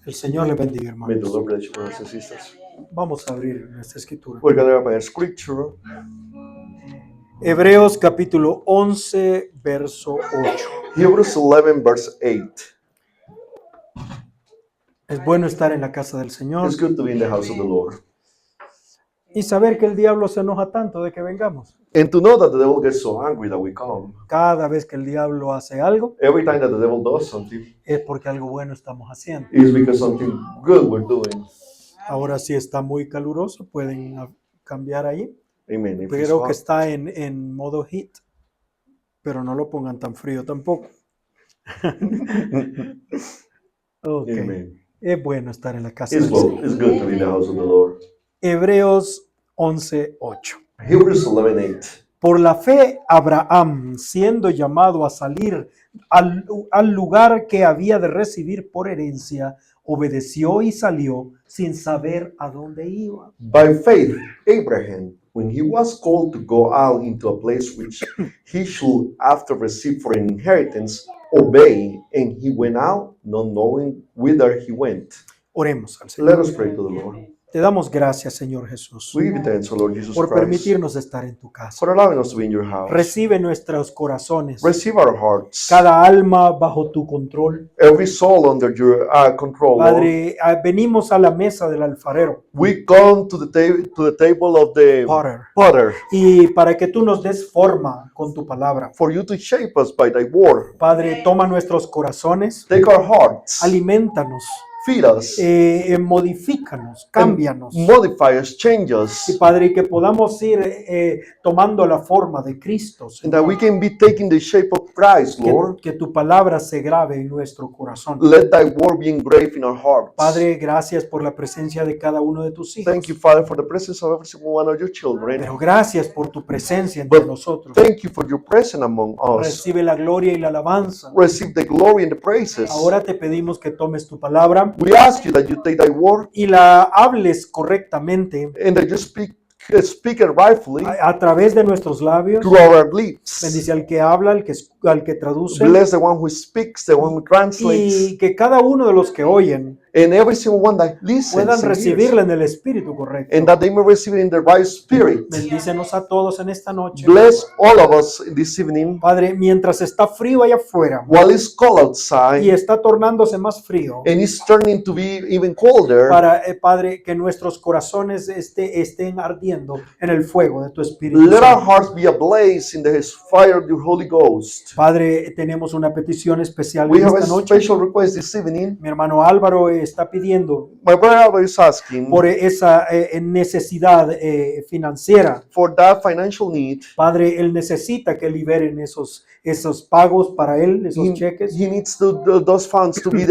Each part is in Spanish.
El Señor le bendiga, May the hermanos. Lord bless you, brothers and sisters. Vamos a abrir nuestra escritura. We're going to read our scripture. Hebreos capítulo 11, verso 8. Hebrews 11, verse 8. Es bueno estar en la casa del Señor It's good to be in the house of the Lord. y saber que el diablo se enoja tanto de que vengamos. And to know that the devil gets so angry that we come. Cada vez que el diablo hace algo, Every time that the devil does something, es porque algo bueno estamos haciendo. it's because something good we're doing. Ahora sí está muy caluroso, pueden cambiar ahí. Amen. If it's Creo que hot, está en modo heat, pero no lo pongan tan frío tampoco. Ok. Amen. Es bueno estar en la casa It's del Señor. good to be in the house of the Lord. Hebreos 11:8. Hebrews 11:8. Por la fe, Abraham, siendo llamado a salir al lugar que había de recibir por herencia, obedeció y salió sin saber a dónde iba. By faith, Abraham, when he was called to go out into a place which he should after receive for an inheritance, obeyed, and he went out, not knowing whither he went. Oremos al Let Señor. us pray to the Lord. Te damos gracias, Señor Jesús, We give you thanks, O Lord Jesus por Christ, permitirnos estar en tu casa. for allowing us to be in your house. Recibe nuestros corazones, Receive our hearts, cada alma bajo tu control. every soul under your control, Lord. Padre, venimos a la mesa del alfarero, We come to the table of the Potter, potter y para que tú nos des forma con tu palabra. for you to shape us by thy word. Padre, toma nuestros corazones, Take our hearts, aliméntanos, feed us, modifícanos, cámbianos. modify us, change Y us, Padre, que podamos ir tomando la forma de Cristo, and that Señor. we can be taking the shape of Christ, Que, Lord. que tu palabra se grabe en nuestro corazón. Let thy word be engraved in our hearts. Padre, gracias por la presencia de cada uno de tus hijos. Thank you, Father, for the presence of every single one of your children. Pero gracias por tu presencia entre nosotros. Thank you for your presence among us. Recibe la gloria y la alabanza. Receive the glory and the praises. Ahora te pedimos que tomes tu palabra We ask you that you take thy word y la hables correctamente and that you speak it rightfully a través de nuestros labios. through our lips. Bendice al que habla, al que traduce, Bless the one who speaks, the one who translates, y que cada uno de los que oyen and every single one that listens puedan and hears, recibirla en el espíritu correcto. and that they may receive it in the right spirit. Bendícenos a todos en esta noche. Bless all of us this evening. Padre, mientras está frío allá afuera While it's cold y outside está tornándose más frío, and it's turning to be even colder, Padre, que nuestros corazones estén ardiendo en el fuego de tu Espíritu let our Santo. hearts be ablaze in the fire of your Holy Ghost. Padre, tenemos una petición especial We en have a esta noche. special request this evening. Mi hermano Álvaro está pidiendo My brother Albert is asking por esa necesidad financiera. for that financial need. Padre, él necesita que liberen esos pagos para él, esos He cheques. needs those funds to be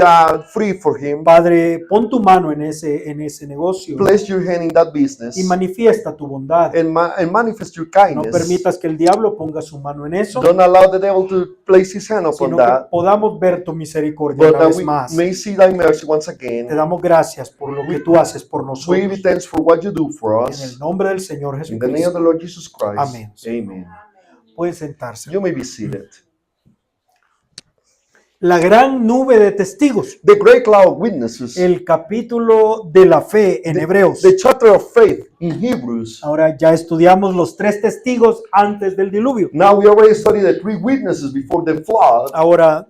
free for him. Padre, pon tu mano en ese negocio Place your hand in that business y manifiesta tu bondad. and manifest your No kindness. permitas que el diablo ponga su mano en eso, Don't allow the devil to place his hand upon sino que that, podamos ver tu misericordia but una that vez we más. may see thy mercy once Te again. damos gracias por lo que tú haces por We nosotros. give you thanks for what you do for En el us. nombre del Señor In the name of the Jesucristo. Lord Jesus Christ. Amén. Amen. Pueden sentarse. You may be seated. La gran nube de testigos. The great cloud of witnesses. El capítulo de la fe en Hebreos. The chapter of faith in Hebrews. Ahora ya estudiamos los 3 testigos antes del diluvio. Now we already studied the 3 witnesses before the flood. Ahora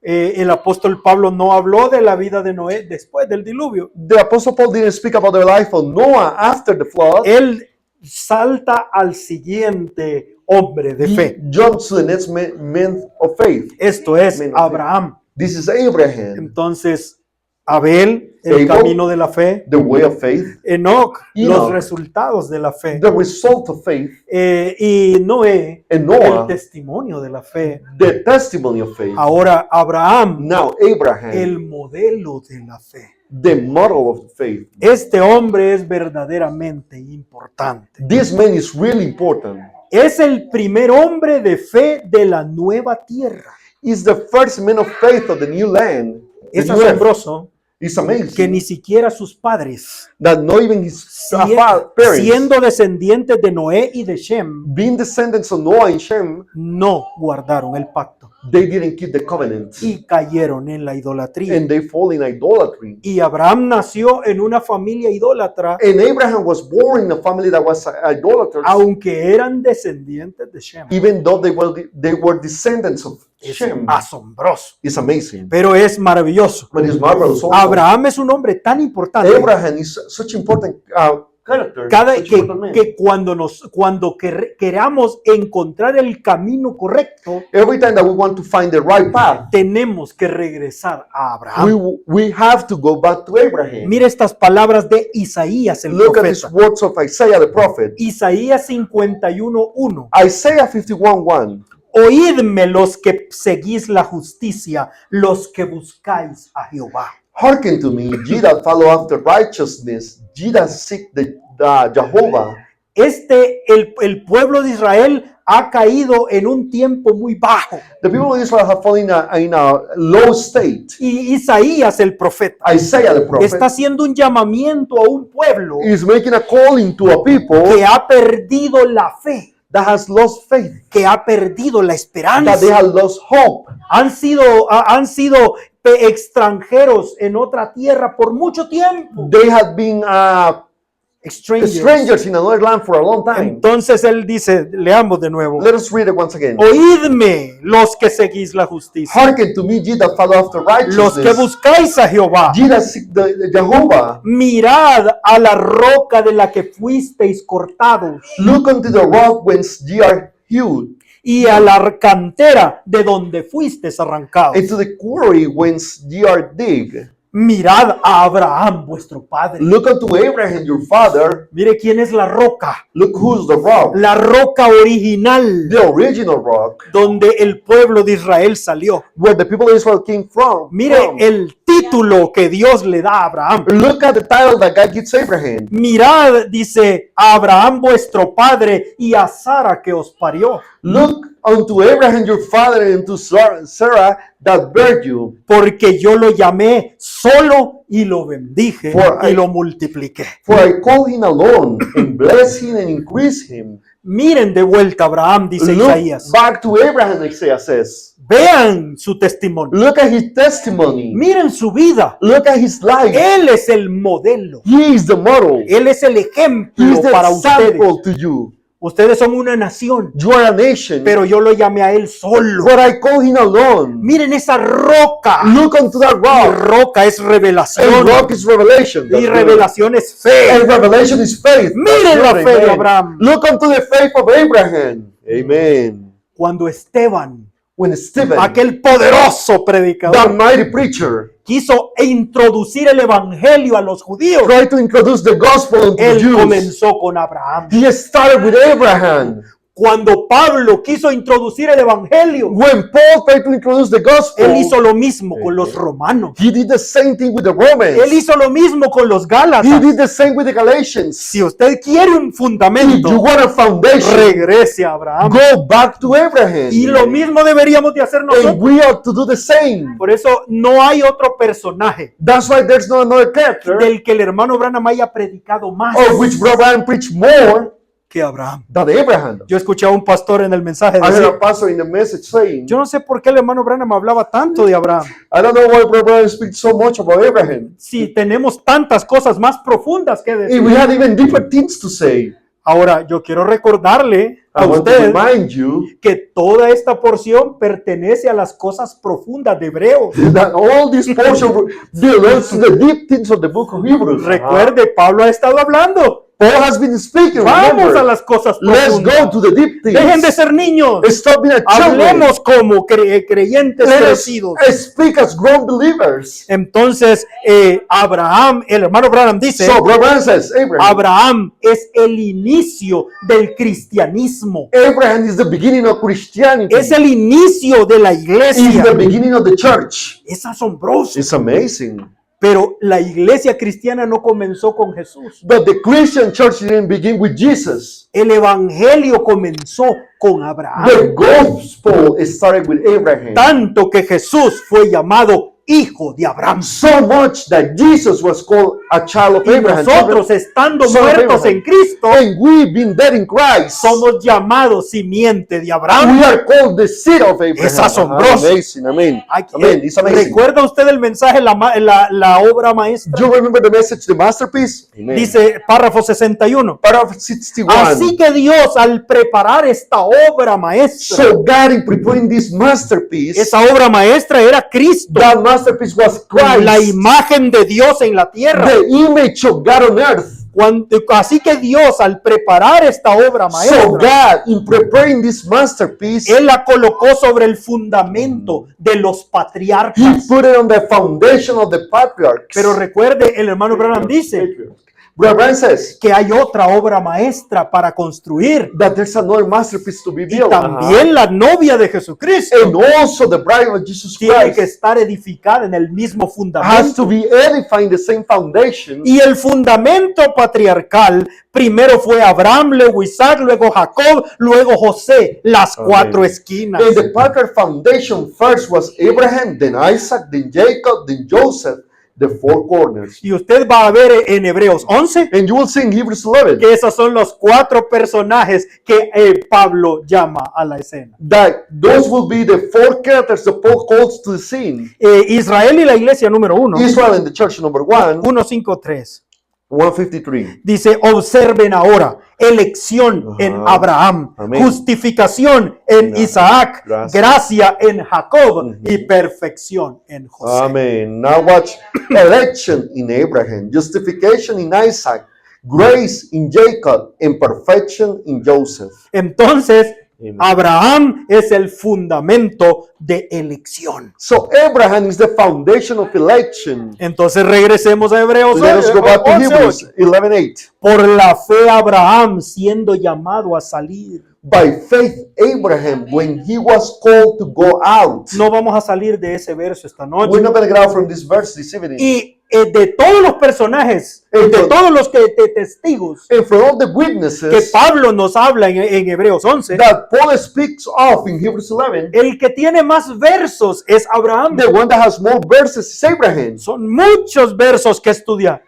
el apóstol Pablo no habló de la vida de Noé después del diluvio. The Apostle Paul didn't speak about the life of Noah after the flood. Él salta al siguiente hombre de fe. He jumps to the next man of faith. Esto es Man of Abraham. This is Abraham, Entonces, Abel, el Abel, camino de la fe. the way of faith, Enoch, Enoch, los resultados de la fe. the result of faith, Y Noé, and el Noah, testimonio de la fe. the testimony of faith. Ahora Abraham, Now Abraham, el modelo de la fe. the model of faith. Este hombre es verdaderamente importante. This man is really important. Es el primer hombre de fe de la nueva tierra. He's the first man of faith of the new land. The Es new earth. asombroso It's amazing que ni siquiera sus padres, that not even his parents, siendo descendientes de Noé y de Shem, being descendants of Noah and Shem, no guardaron el pacto. they didn't keep the covenant. y cayeron en la idolatría. And they fall in idolatry. Y Abraham nació en una familia idólatra, And Abraham was born in a family that was idolaters, aunque eran descendientes de Shem. even though they were descendants of Es Shem. asombroso, It's amazing. pero es maravilloso. But it's marvelous also. Abraham es un hombre tan importante Abraham is such important character. Such important man. que cuando queramos encontrar el camino correcto, Every time that we want to find the right path, tenemos que regresar a Abraham. we have to go back to Abraham. Mira estas palabras de Isaías el Look at these profeta. words of Isaiah the prophet. Isaías 51:1. Isaiah 51:1. Oídme los que seguís la justicia, los que buscáis a Jehová. Hearken to me, ye that follow after righteousness, ye that seek the Jehovah. El pueblo de Israel ha caído en un tiempo muy bajo. The people of Israel have fallen in a low state. Y Isaías el profeta Isaiah the prophet está haciendo un llamamiento a un pueblo is making a calling to a people que ha perdido la fe, that has lost faith, que ha perdido la that esperanza. they have lost hope. Han sido extranjeros en otra tierra por mucho tiempo. They have been Strangers. strangers in another land for a long time. Entonces él dice, leamos de nuevo. Let us read it once again. Oídme los que seguís la justicia, Hearken to me, ye that follow after los que righteousness, buscáis a Jehová. ye that seek the Jehovah. Mirad a la roca de la que fuisteis cortados Look unto the rock whence ye are hewed, y a la cantera de donde fuisteis arrancados. and to the quarry whence ye are digged. Mirad a Abraham vuestro padre. Look unto Abraham your father. Mire quién es la roca, Look who's the rock, la roca original the original rock, donde el pueblo de Israel salió. where the people of Israel came from. Mire el título que Dios le da a Abraham. Look at the title that God gives Abraham. Mirad, dice, a Abraham vuestro padre y a Sara que os parió, Look unto Abraham your father and to Sarah that bare you. porque yo lo llamé solo y lo bendije y lo multipliqué. For I called him alone and blessed him and increased him. Miren de vuelta a Abraham, dice Look Isaías. back to Abraham, Isaiah says. Vean su testimonio. Look at his testimony. Miren su vida. Look at his life. Él es el modelo. He is the model. Él es el He ejemplo is the para ustedes. example to you. Ustedes son una nación, You are a nation, pero yo lo llamé a él solo. but I call him alone. Miren esa roca. Look unto that Y rock. roca es And revelación. rock is revelation. Y revelación es fe. And revelation is faith. Miren la That's fe de amen. Abraham. Look unto the faith of Abraham. Amen. Cuando Esteban, When Stephen, aquel poderoso that predicador, mighty preacher, quiso introducir el evangelio a los judíos, tried to introduce the gospel unto the él Jews, comenzó con Abraham. he started with Abraham. Cuando Pablo quiso introducir el evangelio, When Paul tried to introduce the gospel, él hizo lo mismo con los romanos. he did the same thing with the Romans. Él hizo lo mismo con los He gálatas. did the same with the Galatians. Si usted quiere un If you fundamento, want a foundation, regrese a Abraham. go back to Abraham. Y lo mismo deberíamos de hacer And nosotros. we ought to do the same. Por eso no hay otro personaje That's why there's no another character del que el hermano Branham haya predicado más of which Abraham preached more que Abraham. than Abraham. Yo escuché a un pastor en el mensaje I heard decir, a pastor in the message saying, yo no sé por qué el hermano Branham hablaba tanto de Abraham. I don't know why Abraham speaks so much about Abraham. Si tenemos tantas cosas más profundas que If decir. we had even deeper things to say, Ahora, yo quiero recordarle I a want to usted remind you que toda esta porción pertenece a las cosas profundas de Hebreos. that all this portion belongs to the deep things of the book of Hebrews. Recuerde, Pablo ha estado hablando. Paul has been speaking. Vamos Remember, a las cosas let's profundas. go to the deep things. Dejen de ser niños. Stop being a children. Hablemos como creyentes Let us crecidos. speak as grown believers. Entonces, Abraham, el hermano Branham dice, So, Abraham says, Abraham es el inicio del cristianismo. Abraham is the beginning of Christianity. Es el inicio de la Is the iglesia. beginning of the church. Es asombroso. It's amazing. Pero la iglesia cristiana no comenzó con Jesús. But the Christian church didn't begin with Jesus. El evangelio comenzó con Abraham. The gospel started with Abraham. Tanto que Jesús fue llamado hijo de Abraham. So much that Jesus was called a child of Y Abraham. nosotros, estando Son of muertos Abraham. en Cristo, And we've been dead in Christ. somos llamados simiente de We Abraham. are called the seed of Abraham. Es asombroso. Amazing, amen. Ay, Amen. It's amazing. ¿Recuerda usted el mensaje, la obra maestra? Do you remember the message, the masterpiece? Amen. Dice párrafo 61. Paragraph 61. Así que Dios, al preparar esta obra maestra, So God, in preparing this masterpiece, esa obra maestra era Cristo, that masterpiece was la Christ, imagen de Dios en la tierra. the image of God on earth. Así que Dios, al preparar esta obra So maestra, God, in preparing this masterpiece, Él la colocó sobre el fundamento de los He patriarcas. put it on the foundation of the patriarchs. Pero recuerde, el hermano Branham dice Brother Brian says que hay otra obra maestra para construir. that there's another masterpiece to be Y built. también la novia de Jesucristo And also the bride of Jesus tiene que Christ estar edificada en el mismo has fundamento. to be edifying the same foundation. Y el fundamento patriarcal primero fue Abraham, luego Isaac, luego Jacob, luego José, las Amén. cuatro esquinas. And the patriarch foundation first was Abraham, then Isaac, then Jacob, then Joseph, the four corners. Y usted va a ver en Hebreos 11 And you will see in Hebrews 11 que esos son los cuatro personajes que Pablo llama a la escena. that those will be the four characters that Paul calls to the scene. Israel y la iglesia número 1, Israel and the church number 1, 1:5-3. 153. Dice, observen ahora, elección Ajá. en Abraham, Amén. justificación en Gracias. Isaac, Gracias. gracia en Jacob Ujú. y perfección en José. Amen. Now watch election in Abraham, justification in Isaac, grace in Jacob, and perfection in Joseph. Entonces, Amen. Abraham es el fundamento de elección. So Abraham is the foundation of election. Entonces regresemos a Hebreos Let us go back to 11:8. Hebrews 11:8. Por la fe Abraham, siendo llamado a salir. By faith, Abraham, when he was called to go out. No vamos a salir de ese verso esta We're noche. not going to get out from this verse this evening. Y de todos los personajes, de todos los testigos And from all the que witnesses Pablo nos habla en Hebreos 11, that Paul speaks of in Hebrews 11, el que tiene más versos es Abraham. the one that has more verses is Abraham. Son muchos versos que estudiar.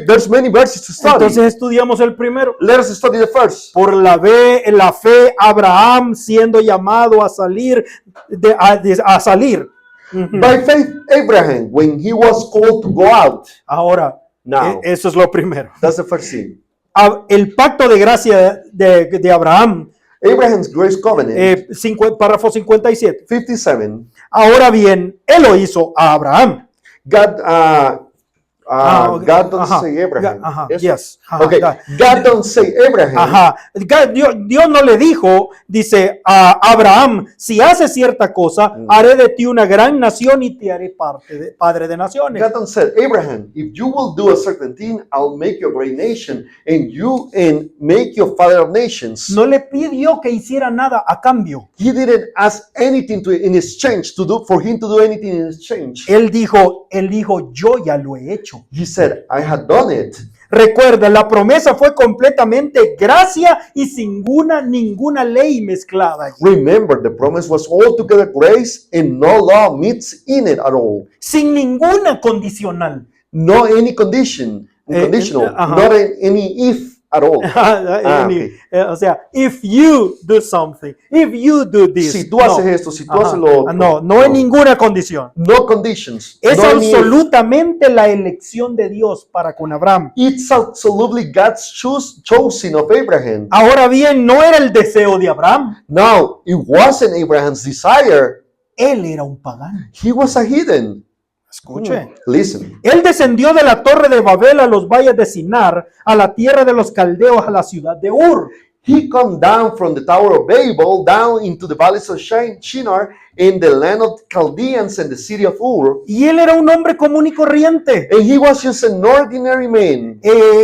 There's many verses to study. Entonces estudiamos el primero. Let us study the first. Por la fe Abraham siendo llamado a salir, a salir. Ujú. By faith, Abraham, when he was called to go out. Ahora, Now, eso es lo primero. that's the first thing. El pacto de gracia de Abraham, Abraham's grace covenant, párrafo 57. 57. Ahora bien, él lo hizo a Abraham. God, Ok, God don't ajá, say Abraham. ajá, Yes? yes, ajá, Okay, God don't say Abraham. Ajá. Dios no le dijo, dice a Abraham, si haces cierta cosa, haré de ti una gran nación y te haré padre de naciones. God don't say, Abraham, if you will do a certain thing, I'll make you a great nation, and make you a father of nations. No le pidió que hiciera nada a cambio. He didn't ask anything in exchange for him to do anything in exchange. Él dijo, yo ya lo he hecho. He said, I had done it. Recuerda, la promesa fue completamente gracia y sin ninguna ley mezclada allí. Remember, the promise was altogether grace and no law meets in it at all. Sin ninguna condicional. No any conditional, ajá. not any if at all. Okay. O sea, if you do something, if you do this. Si tú haces esto, si tú haces lo otro. No hay ninguna condición. No conditions. Es no any if. absolutamente la elección de Dios para con Abraham. It's absolutely God's choosing of Abraham. Ahora bien, no era el deseo de Abraham. Now, it wasn't Abraham's desire. Él era un pagano. He was a heathen. Escuche. Listen. Él descendió de la torre de Babel a los valles de Sinar, a la tierra de los caldeos, a la ciudad de Ur. He come down from the Tower of Babel down into the valleys of Shinar in the land of Chaldeans and the city of Ur. Y él era un hombre común y corriente. And he was just an ordinary man.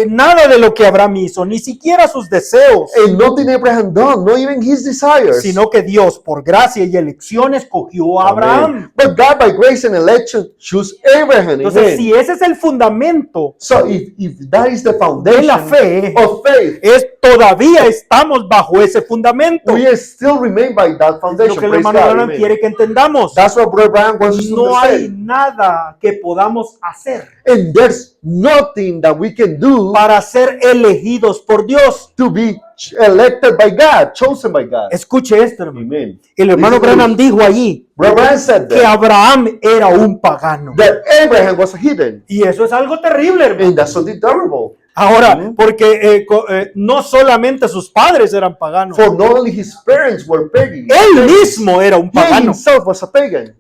Nada de lo que Abraham hizo, ni siquiera sus deseos, And nothing Abraham done, not even his desires. sino que Dios, por gracia y elección, escogió a Abraham. Amen. But God, by grace and election, chose Abraham. Entonces, Amen. si ese es el fundamento So if that is the de foundation la fe, of faith, todavía está estamos bajo ese fundamento. We still remain by that Lo foundation. que el Praise hermano God, Branham amen. quiere que entendamos. That's what Brother Branham wants us to No hay understand. nada que podamos hacer And there's nothing that we can do para ser elegidos por Dios. to be elected by God, chosen by God. Escuche esto, hermano. Amen. El hermano Listen to Branham this. dijo allí Brother Branham said que that, Abraham era un pagano. that Abraham was a heathen. Y eso es algo terrible, hermano. And that's something terrible. Ahora, porque no solamente sus padres eran paganos, For not only his parents were pagan, él mismo era un he pagano. himself was a pagan.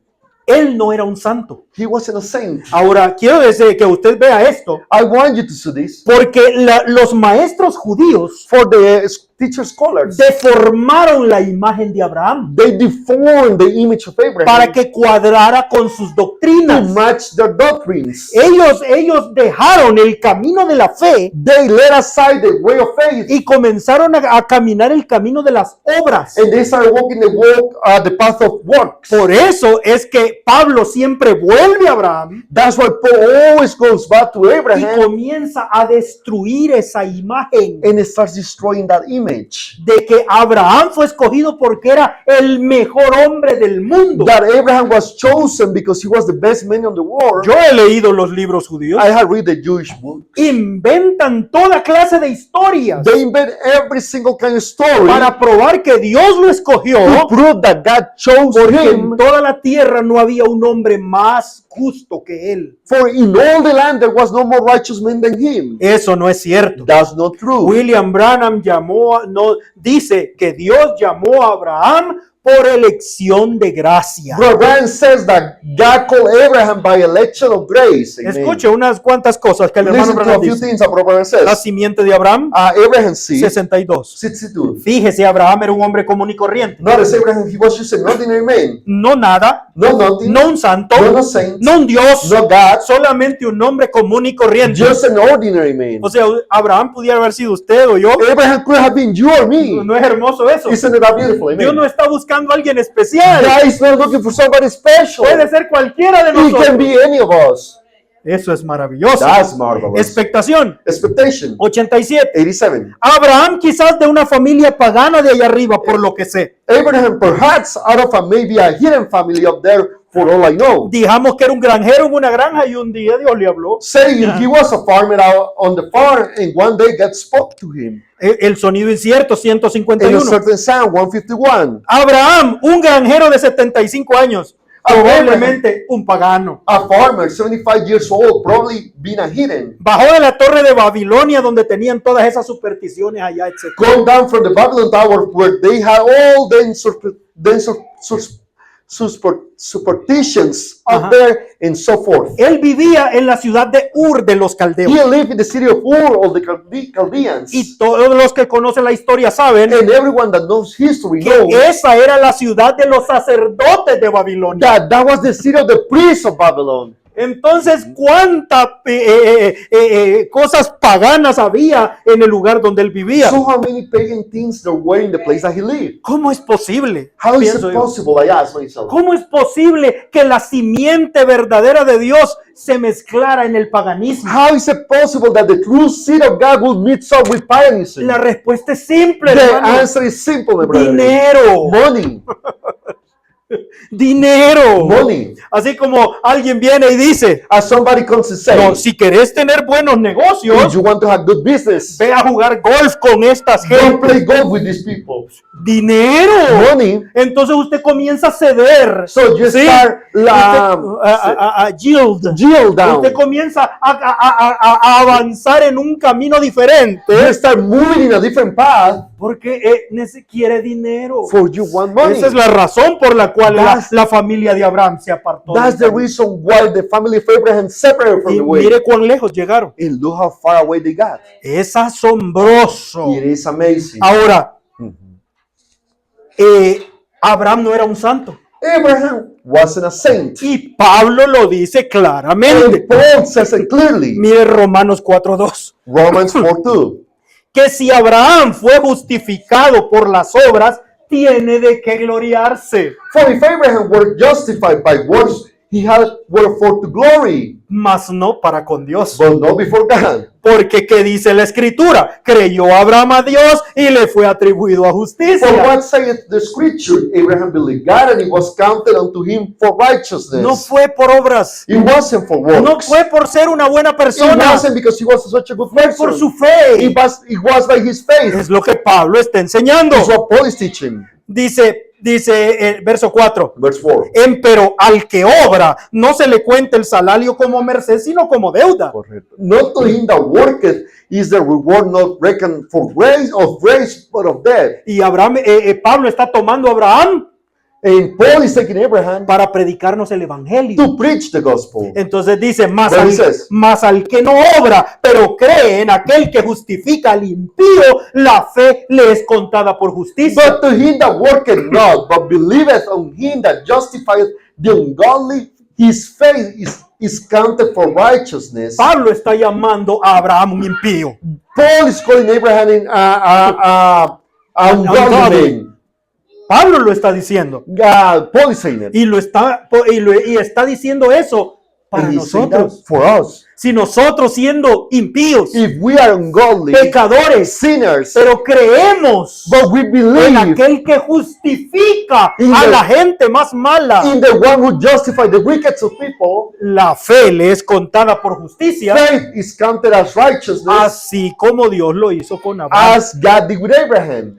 Él no era un santo. He wasn't a saint. Ahora, quiero decir que usted vea esto, I want you to see this. porque los maestros judíos For the teacher scholars, deformaron la imagen de Abraham they deformed the image of Abraham para que cuadrara con sus to doctrinas. match their doctrines. Ellos dejaron el camino de la fe They let aside the way of faith y comenzaron a caminar el camino de las obras. and they started walking the path of works. Por eso es que Pablo siempre vuelve a Abraham That's why Paul always goes back to y Abraham comienza a destruir esa imagen and starts destroying that image. de que Abraham fue escogido porque era el mejor hombre del mundo. That Abraham was chosen because he was the best man in the world. Yo he leído los libros judíos. I have read the Jewish book. Inventan toda clase de historias They invent every single kind of story para probar que Dios lo escogió, to prove that God chose porque him. en toda la tierra no había un hombre más justo que él. For in all the land there was no more righteous man than him. Eso no es cierto. That's not true. William Branham dice que Dios llamó a Abraham por elección de gracia. Brother Branham says that God called Abraham by election of grace. Amen. Escuche unas cuantas cosas que el hermano Listen to a Branham few dice. things that Brother Branham La says. simiente de Abraham, Abraham's seed, 62. 62. Fíjese, Abraham era un hombre común y corriente. Notice Abraham, he was just an ordinary man. No nada, No nothing, no un santo, no saint, no un Dios, no God, solamente un hombre común y corriente. just an ordinary man. O sea, Abraham pudiera haber sido usted o yo. Abraham could have been you or me. ¿No es hermoso eso? Isn't it that beautiful? Dios Amen. no está buscando a alguien especial. God is not looking for somebody special. Puede ser cualquiera de It can nosotros. be any of us. Eso es maravilloso. That's marvelous. Expectación. Expectation, 87. 87. Abraham quizás de una familia pagana de allá arriba, por lo que sé. Abraham, perhaps out of maybe a hidden family up there, for all I know. Digamos que era un granjero en una granja y un día Dios le habló. Say he was a farmer out on the farm, and one day God spoke to him. El sonido incierto, In a 151. certain sound, 151. Abraham, un granjero de 75 años, probablemente un pagano. A farmer, 75 years old, probably being a hidden. Bajó de la torre de Babilonia donde tenían todas esas supersticiones allá, etc. Gone down from the Babylon Tower where they had all the superstitions Uh-huh. up there and so forth. Él vivía en la ciudad de Ur de los Caldeos. He lived in the city of Ur of the Chaldeans. Y todos los que conocen la historia saben And everyone that knows history que knows esa era la ciudad de los sacerdotes de Babilonia. that was the city of the priests of Babylon. Entonces, ¿cuántas cosas paganas había en el lugar donde él vivía? So how many pagan things there were in the place that he lived? ¿Cómo es posible? How is Pienso it yo. possible? I ask myself. ¿Cómo es posible que la simiente verdadera de Dios se mezclara en el paganismo? How is it possible that the true seed of God will mix up with paganism? La respuesta es simple, The hermano. answer is simple, my brother. Dinero. Money. Dinero. Money. Así como alguien viene y dice, As somebody comes and says, no, si querés tener buenos if negocios, you want to have good business, ve a jugar golf con estas don't gente. play golf with these people. Dinero. Money. Entonces usted comienza a ceder. So you ¿sí? start A yield. yield down. Usted comienza a avanzar en un camino diferente You start moving in a different path porque quiere dinero. for you want money. Esa es la razón por la cual That's- la familia de Abraham se apartó. That's del the camino. reason why the family of Abraham separated from Y the way. mire cuán lejos llegaron. And look how far away they got. Es asombroso. It is amazing. Ahora, Abraham no era un santo. Abraham wasn't a saint. Y Pablo lo dice claramente. And Paul says it clearly. Mire Romanos 4:2. Romans 4:2. Que si Abraham fue justificado por las obras, tiene de qué gloriarse. For if Abraham were justified by works, he had wherefore to glory, mas no para con Dios. but not before God. Porque ¿qué dice la Escritura? Creyó Abraham a Dios y le fue atribuido a For justicia. what saith the scripture? Abraham believed God, and it was counted unto him for righteousness. No fue por obras, It wasn't for works. no fue por ser una buena It persona, wasn't because he was such a good fue por person. su fe. It was by his faith. Es lo que Pablo está enseñando. That's what Paul is teaching. Dice verso 4. Verse 4. Pero al que obra no se le cuenta el salario como merced, sino como deuda. Correcto. Not to him that worketh is the reward not reckoned for grace of grace, but of debt. Y Pablo está tomando a Abraham And Paul is taking Abraham para predicarnos el evangelio. to preach the gospel. Entonces dice, más What al, he says. más al que no obra, pero cree en aquel que justifica al impío, la fe le es contada por justicia. But to him that worketh not, but believeth on him that justifieth the ungodly, his faith is counted for righteousness. Pablo está llamando a Abraham un impío. Paul is calling Abraham ungodly man. Pablo lo está diciendo. Paul is saying it. Y está diciendo eso para And he's saying that nosotros. for us. Si nosotros siendo impíos, If we are ungodly, pecadores, sinners, pero creemos but we en believe aquel que justifica In a the- la gente más mala, in the one who justifies the wicked of people, la fe le es contada por justicia, faith is counted as righteousness, así como Dios lo hizo con Abraham. as God did with Abraham.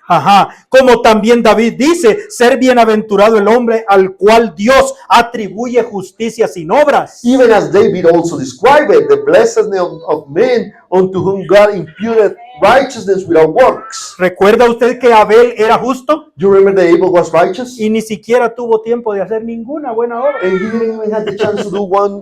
Ajá, como también David dice, ser bienaventurado el hombre al cual Dios atribuye justicia sin obras. Even as David also described it, the blessedness of men unto whom God imputed righteousness without works. ¿Recuerda usted que Abel era justo? You remember that Abel was righteous? Y ni siquiera tuvo tiempo de hacer ninguna buena obra, And he didn't even have the chance to do one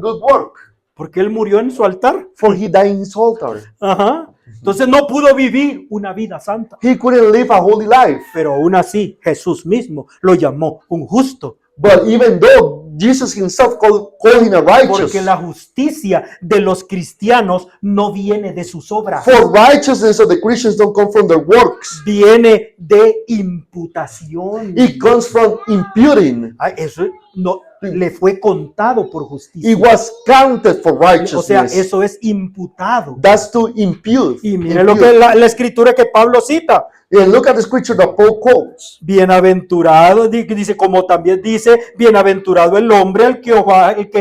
good work, porque él murió en su altar. for he died in his altar. Ajá. Entonces no pudo vivir una vida santa. He couldn't live a holy life. Pero aún así Jesús mismo lo llamó un justo. But even though Jesus himself called him a righteous, Porque la justicia de los cristianos no viene de sus obras. for righteousness of the Christians don't come from their works. Viene de imputación. It comes from imputing. Ay, eso no le fue contado por justicia. It was counted for O sea, righteousness. eso es imputado. That's to impute. Y mire lo que la escritura que Pablo cita. And look at the scripture that Paul quotes. Bienaventurado, dice, como también dice, bienaventurado el hombre al que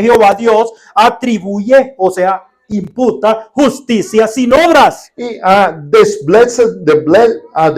Jehová Dios atribuye, o sea, imputa justicia sin obras. The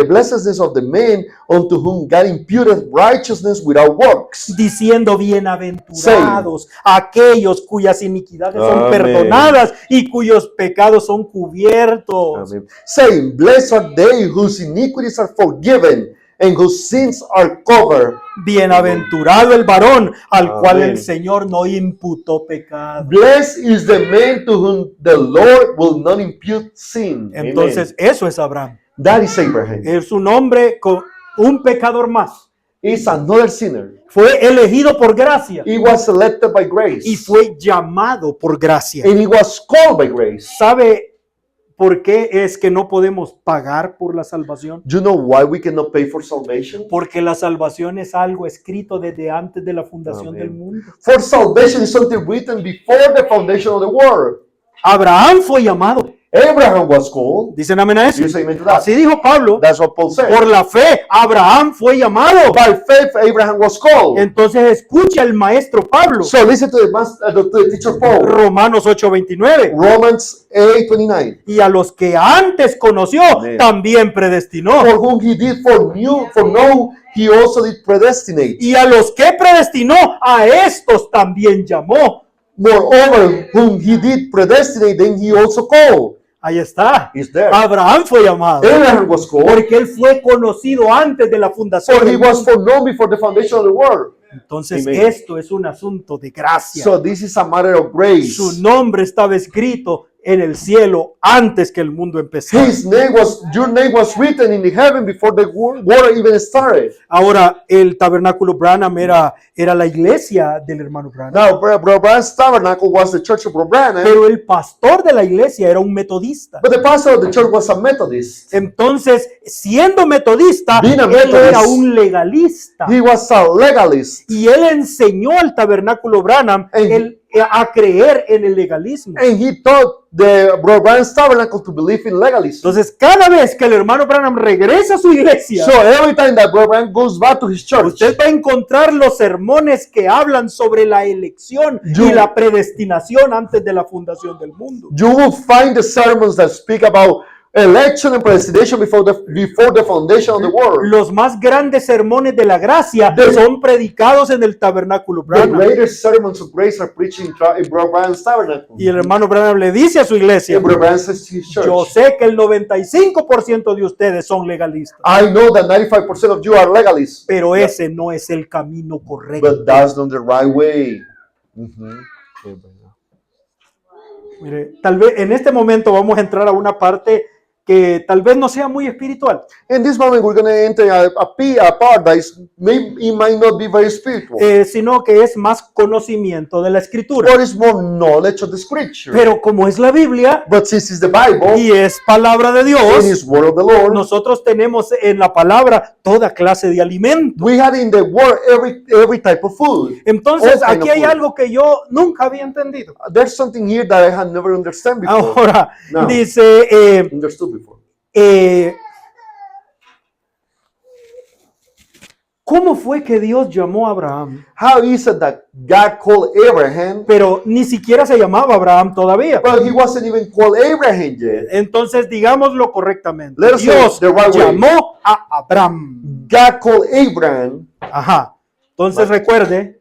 blessedness of the man unto whom God imputed righteousness without works. Diciendo bienaventurados aquellos cuyas iniquidades son Amén. perdonadas y cuyos pecados son cubiertos. Amen. Saying, blessed are they whose iniquities are forgiven and whose sins are covered. Bienaventurado el varón al cual Amén. el Señor no imputó pecado. Blessed is the man to whom the Lord will not impute sin. Entonces, eso es Abraham. Amen. That is Abraham. Es un hombre con un pecador más. Is another sinner. Fue elegido por gracia He was selected by grace. y fue llamado por gracia. And he was called by grace. ¿Sabe por qué es que no podemos pagar por la salvación? Do you know why we cannot pay for salvation? Porque la salvación es algo escrito desde antes de la fundación Amén. del mundo. For salvation is something written before the foundation of the world. Abraham fue llamado. Abraham was called. ¿Dicen amén a eso? You say amen to that? Así dijo Pablo. That's what Paul said. Por la fe, Abraham fue llamado. By faith, Abraham was called. Entonces escucha al maestro Pablo. So listen to the teacher Paul. Romanos 8:29. Romans 8:29. Y a los que antes conoció, Amén. también predestinó. For whom he did foreknow, he also did predestinate. Y a los que predestinó, a estos también llamó. Moreover, whom he did predestinate, then he also called. Ahí está. Is there. Abraham fue llamado. Abraham was called. Porque él fue conocido antes de la fundación For he del was mundo. foreknown before the foundation of the world. Entonces Amen. esto es un asunto de gracia. So this is a matter of grace. Su nombre estaba escrito en el cielo antes que el mundo empezara. Your name was written in the heaven before the world even started. Ahora, el tabernáculo Branham era la iglesia del hermano Branham. Now, Brother Branham's tabernacle was the church of Brother Branham, Pero el pastor de la iglesia era un metodista. but the pastor of the church was a Methodist. Entonces, siendo metodista, Being a él Methodist, era un legalista. He was a legalist, Y él enseñó al tabernáculo Branham a creer en el legalismo. and he taught the Brother Branham's tabernacle to believe in legalism. Entonces, cada vez que el hermano Branham regresa a su iglesia, So every time that Brother Branham goes back to his church, usted va a encontrar los sermones que hablan sobre la elección y la predestinación antes de la fundación del mundo. you will find the sermons that speak about election and predestination before the foundation of the world. Los más grandes sermones de la gracia son predicados en el tabernáculo The Branham. greatest sermons of grace are preached in Brother Branham's tabernacle. Y el hermano Branham le dice a su iglesia: And Brother Branham says to his church, yo sé que el 95% de ustedes son legalistas, I know that 95% of you are legalists, pero ese no es el camino correcto. but that's not the right way. Mire, tal vez en este momento vamos a entrar a una parte que tal vez no sea muy espiritual, In this moment, we're going to enter a part that it might not be very spiritual, sino que es más conocimiento de la escritura. but it's more knowledge of the scripture. Pero como es la Biblia But since it's the Bible, y es palabra de and Dios, it's word of the Lord, nosotros tenemos en la palabra toda clase de alimento. we had in the word every type of food. Entonces, All kind aquí of hay food. algo que yo nunca había entendido. There's something here that I had never understood before. Ahora, No. dice, Understood before. ¿cómo fue que Dios llamó a Abraham? How is it that God called Abraham, Pero ni siquiera se llamaba Abraham todavía. but he wasn't even called Abraham yet? Entonces, digámoslo correctamente. Let us say Dios the right way. llamó a Abraham. God called Abraham. Ajá. Entonces, recuerde,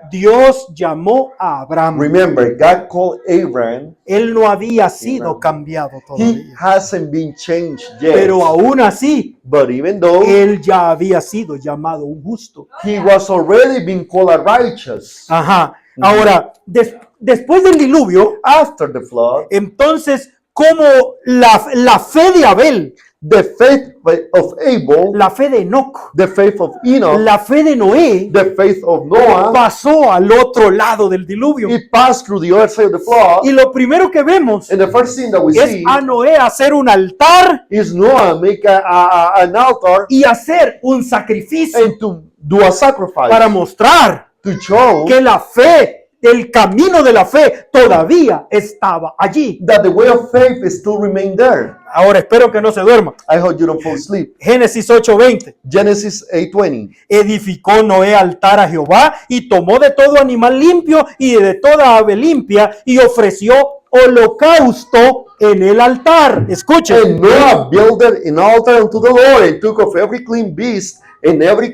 Dios llamó a Abraham. Remember, God called Abraham. Él no había sido cambiado He todavía. hasn't been changed yet. Pero aún así, But even though él ya había sido llamado un justo. he was already been called a righteous Ajá. Ahora, después del diluvio, after the flood, entonces, como la fe de Abel, the faith of Abel, la fe de Enoch, the faith of Enoch, la fe de Noé, the faith of Noah, pasó al otro lado del diluvio. it passed through the other side of the flood. Y lo primero que vemos And the first thing that we es see a Noé hacer un altar is Noah make an altar y hacer un sacrificio and to do a sacrifice para mostrar to show que la fe, el camino de la fe todavía estaba allí. that the way of faith is still remain there. Ahora espero que no se duerma. I hope you don't fall asleep. Génesis 8:20. Genesis 8:20. Edificó Noé altar a Jehová y tomó de todo animal limpio y de toda ave limpia y ofreció holocausto en el altar. Escuchen. And Noah builded an altar unto the Lord and took of every clean beast and every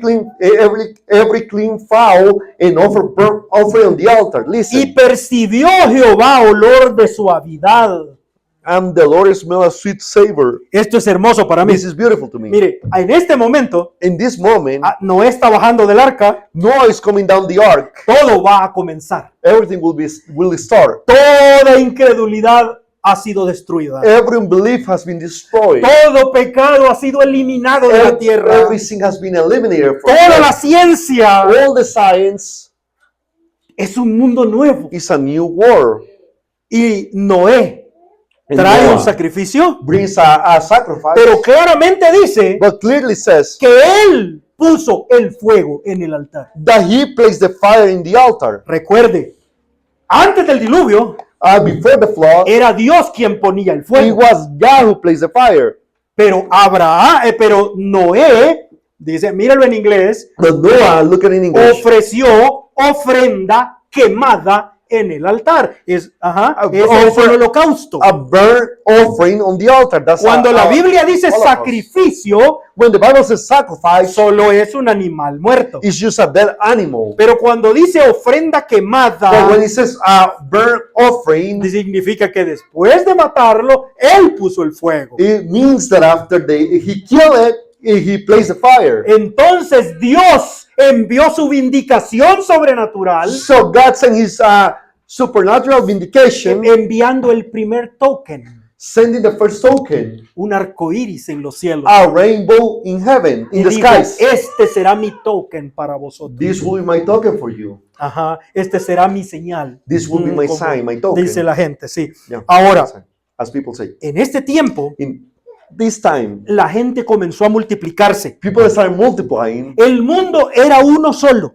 clean fowl and offered burnt offering on the altar. Y Listen, percibió Jehová olor de suavidad. and the Lord smelled a sweet savor. Esto es hermoso para mí. This is beautiful to me. Mire, en este momento, In this moment, Noé está bajando del arca, Noah is coming down the ark. todo va a comenzar. Everything will start. Toda incredulidad ha sido destruida. Every unbelief has been destroyed. Todo pecado ha sido eliminado de la tierra. Everything has been eliminated from Toda la earth. ciencia All the science es un mundo nuevo. is a new world. Y Noé And trae un Noah sacrificio, brings a sacrifice, pero claramente dice but clearly says que él puso el fuego en el altar. that he placed the fire in the altar. Recuerde, antes del diluvio Before the flood, era Dios quien ponía el it fuego, was God who placed the fire. pero Noé, dice, míralo en inglés, But Noah, look at it in English, ofreció ofrenda quemada en el altar. Es un holocausto. a burnt offering on the altar. That's Cuando la Biblia dice holocaust. sacrificio, When the Bible says sacrifice, solo es un animal muerto. it's just a dead animal. Pero cuando dice ofrenda But quemada, when it says a burnt offering, significa que después de matarlo, él puso el fuego. it means that after he killed it, he placed the fire. Entonces Dios envió su vindicación sobrenatural So God sent his supernatural vindication, enviando el primer token, sending the first token, un arco iris en los cielos. a rainbow in heaven, Y in the dijo, skies. este será mi token para vosotros. This will be my token for you. Ajá, este será mi señal. This will be my Como sign, my token. dice la gente, sí. Yeah, Ahora, as people say. en este tiempo, In this time, la gente comenzó a multiplicarse. people started multiplying. El mundo era uno solo.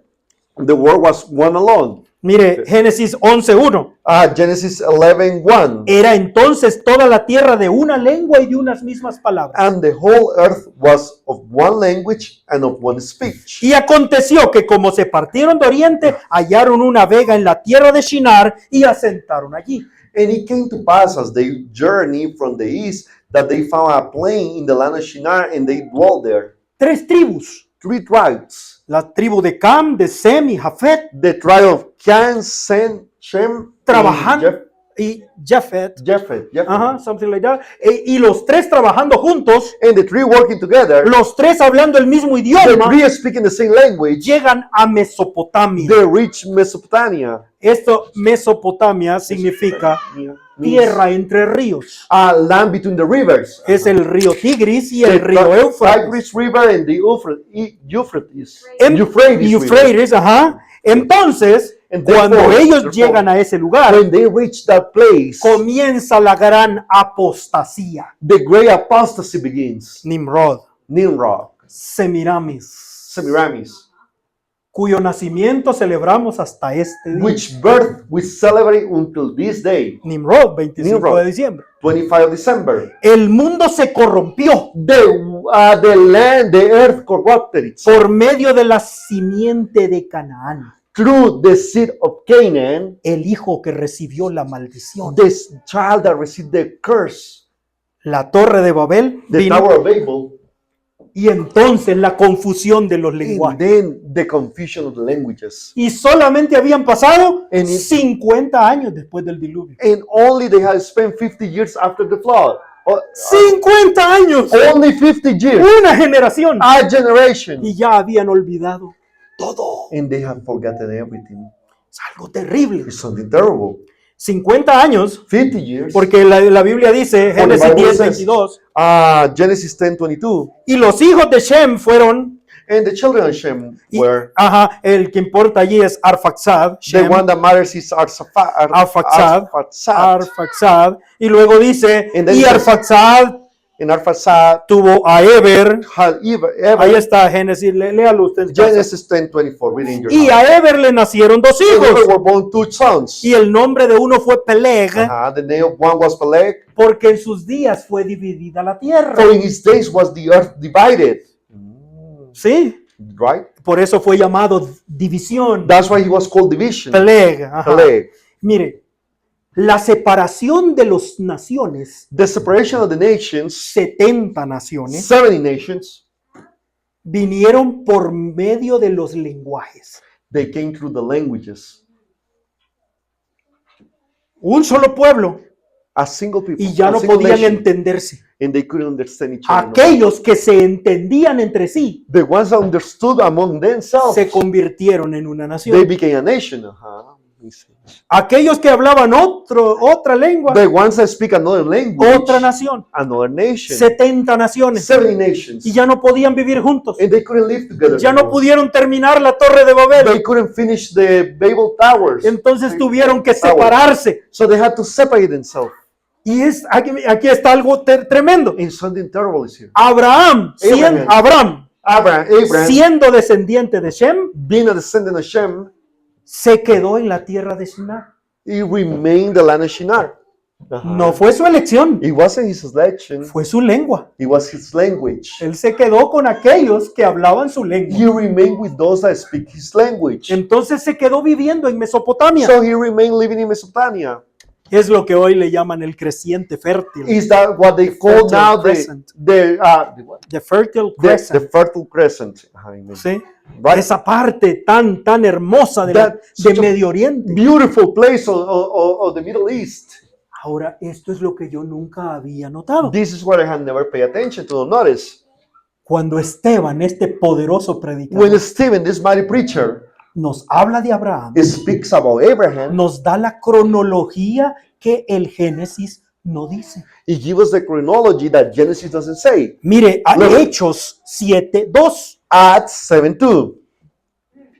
The world was one alone. Mire, Génesis 11:1. Genesis 11:1. Era entonces toda la tierra de una lengua y de unas mismas palabras. And the whole earth was of one language and of one speech. Y aconteció que como se partieron de oriente, hallaron una vega en la tierra de Shinar y asentaron allí. And it came to pass as they journeyed from the east that they found a plain in the land of Shinar and they dwelt there. 3 tribus. 3 tribes. La tribu de Cam, de Sem y Jafet The tribe of Can, Sem, Shem, trabajando and y Jafet. Japheth. Ajá, something like that. Y los 3 trabajando juntos, And the 3 working together, los 3 hablando el mismo the idioma, 3 speaking the same language, llegan a Mesopotamia. they reach Mesopotamia. Esto, Mesopotamia, significa tierra entre ríos. A land between the rivers. Es el río Tigris y The el río Éufrates. Tigris River and the Euphrates. En- Euphrates River. Euphrates, ajá. Entonces, And cuando therefore- ellos therefore- llegan a ese lugar, When they reach that place, comienza la gran apostasía. the great apostasy begins. Nimrod, Nimrod, Semiramis, Semiramis, cuyo nacimiento celebramos hasta este día. which birth we celebrate until this day, Nimrod, 25 Nimrod. de diciembre. 25 of December. El mundo se corrompió The land, the earth corrupted itself. por medio de la simiente de Canaán, Through the seed of Canaan, el hijo que recibió la maldición. this child that received the curse, La torre de Babel the vino, Tower of Babel, y entonces la confusión de los and lenguajes. then the confusion of the languages. Y solamente habían pasado And it- 50 años después del diluvio. And only they had spent 50 years after the flood. 50 años. Only 50 years. Una generación. A generation. Y ya habían olvidado todo. And they have forgotten everything. Es algo terrible. It's something terrible. 50 años, 50 years. porque la Biblia dice, For the Génesis Bible 10, says, 22, Genesis 10:22. y los hijos de Shem fueron, And the children of Shem were ajá, el que importa allí es Arfaxad, the Shem, one that matters is Arphaxad. Arphaxad. Arfaxad, y luego dice, And then y it says- Arfaxad And Arphaxad tuvo a Eber, had ahí está Génesis, léalo usted. en casa. Genesis 10:24. Reading your Y house. a Eber le nacieron 2 And there hijos, were born 2 sons. y el nombre de uno fue Peleg, The name of one was Peleg. porque en sus días fue dividida la tierra. For in his days was the earth divided. Sí, Right? por eso fue llamado división. That's why he was called division. Peleg. Ajá. Peleg. Mire, la separación de las naciones, The separation of the nations, 70 naciones, 70 nations, vinieron por medio de los lenguajes. they came through the languages. Un solo pueblo, A single people. y ya a no single podían nation, entenderse. and they couldn't understand each other. Aquellos que se entendían entre sí The ones that understood among themselves, se convirtieron en una they nación. became a nation. Aquellos que hablaban otra lengua, The ones that speak another language, otra nación. another nation, 70 naciones. 70 nations, Y ya no podían vivir juntos. and they couldn't live together. Ya no anymore. pudieron terminar la torre de Babel. They couldn't finish the Babel towers. Entonces tuvieron que Towers. separarse. So they had to separate themselves. Y aquí está algo tremendo. And something terrible is here. Abraham, Abraham, siendo descendiente de Shem, being a descendant of Shem, se quedó en la tierra de Shinar. he remained the land of Shinar. No fue su elección, It wasn't his election, fue su lengua. it was his language. Él se quedó con aquellos que hablaban su lengua. He remained with those that speak his language. Entonces se quedó viviendo en Mesopotamia. So he remained living in Mesopotamia. Es lo que hoy le llaman el creciente fértil. Is that what they call Fertile now crescent. the Fertile the Crescent. fertile crescent? Amen. ¿Sí? Right? Esa parte tan hermosa de That such a Medio Oriente. Beautiful place of the Middle East. Ahora, esto es lo que yo nunca había notado. This is what I had never paid attention to, notice. Cuando Esteban, este poderoso When predicador, Stephen, this mighty preacher, nos habla de Abraham, it speaks about Abraham. nos da la cronología que el Génesis no dice. It gives us the chronology that Genesis doesn't say. Mire, a Look. Hechos 7:2. Acts 7:2.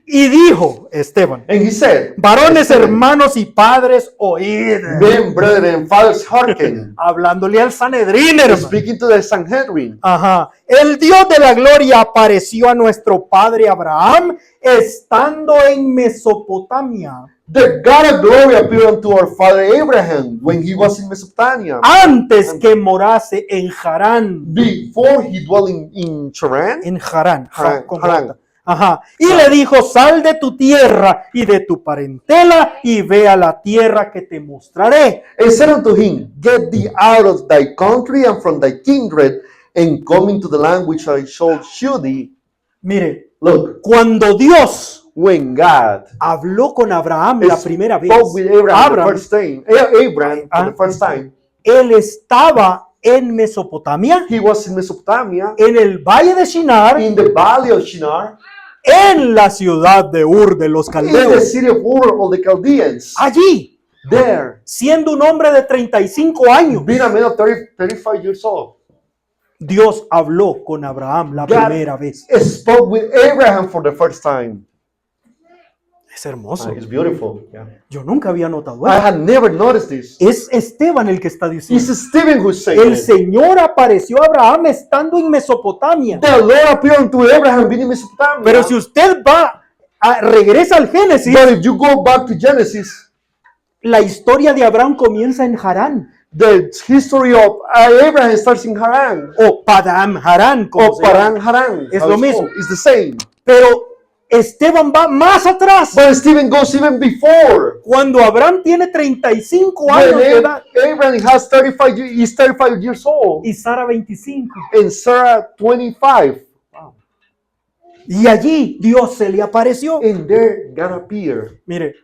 Y dijo Esteban, And he said, varones, hermanos y padres, oíd. Men, brethren, and fathers, hearken. Hablándole al Sanedrín, hermano. Speaking to the Sanhedrin. Ajá. El Dios de la gloria apareció a nuestro padre Abraham estando en Mesopotamia, The God of glory appeared unto our father Abraham when he was in Mesopotamia. antes que morase en Harán. Before he dwelt in Charan. En Harán. Harán, con Harán. J. Ajá. Y le dijo, sal de tu tierra y de tu parentela y ve a la tierra que te mostraré. And said unto him, Get thee out of thy country and from thy kindred, and come into the land which I shall shew thee. Mire, Look, cuando Dios when God habló con Abraham la primera vez, spoke with Abraham, Abraham, the first time, Abraham for the first time, él estaba en Mesopotamia, he was in Mesopotamia, en el valle de Shinar, in the valley of Shinar, en la ciudad de Ur de los in the Caldeos. city of Ur of the Chaldeans. Allí, There, siendo un hombre de 35 años, being a man of 35 years old, Dios habló con Abraham la God primera vez. spoke with Abraham for the first time. Es hermoso. It's beautiful. Yeah. Yo nunca había notado I eso. had never noticed this. Es Esteban el que está It's diciendo. Stephen who's saying El it. Señor apareció a Abraham estando en Mesopotamia. The Lord appeared unto Abraham being in Mesopotamia. Pero si usted regresa al Génesis, But if you go back to Genesis, la historia de Abraham comienza en Harán. the history of Abraham starts in Haran. O Padam Harán, como Or se llama. Haran. Es how lo it's mismo. called. It's the same. Pero Esteban va más atrás. But Stephen goes even before. Cuando Abraham tiene 35 años de When edad Abraham has 35, he's 35 years old. y Sara 25. And Sarah 25. Y allí Dios se le apareció. And there God appeared. Mire,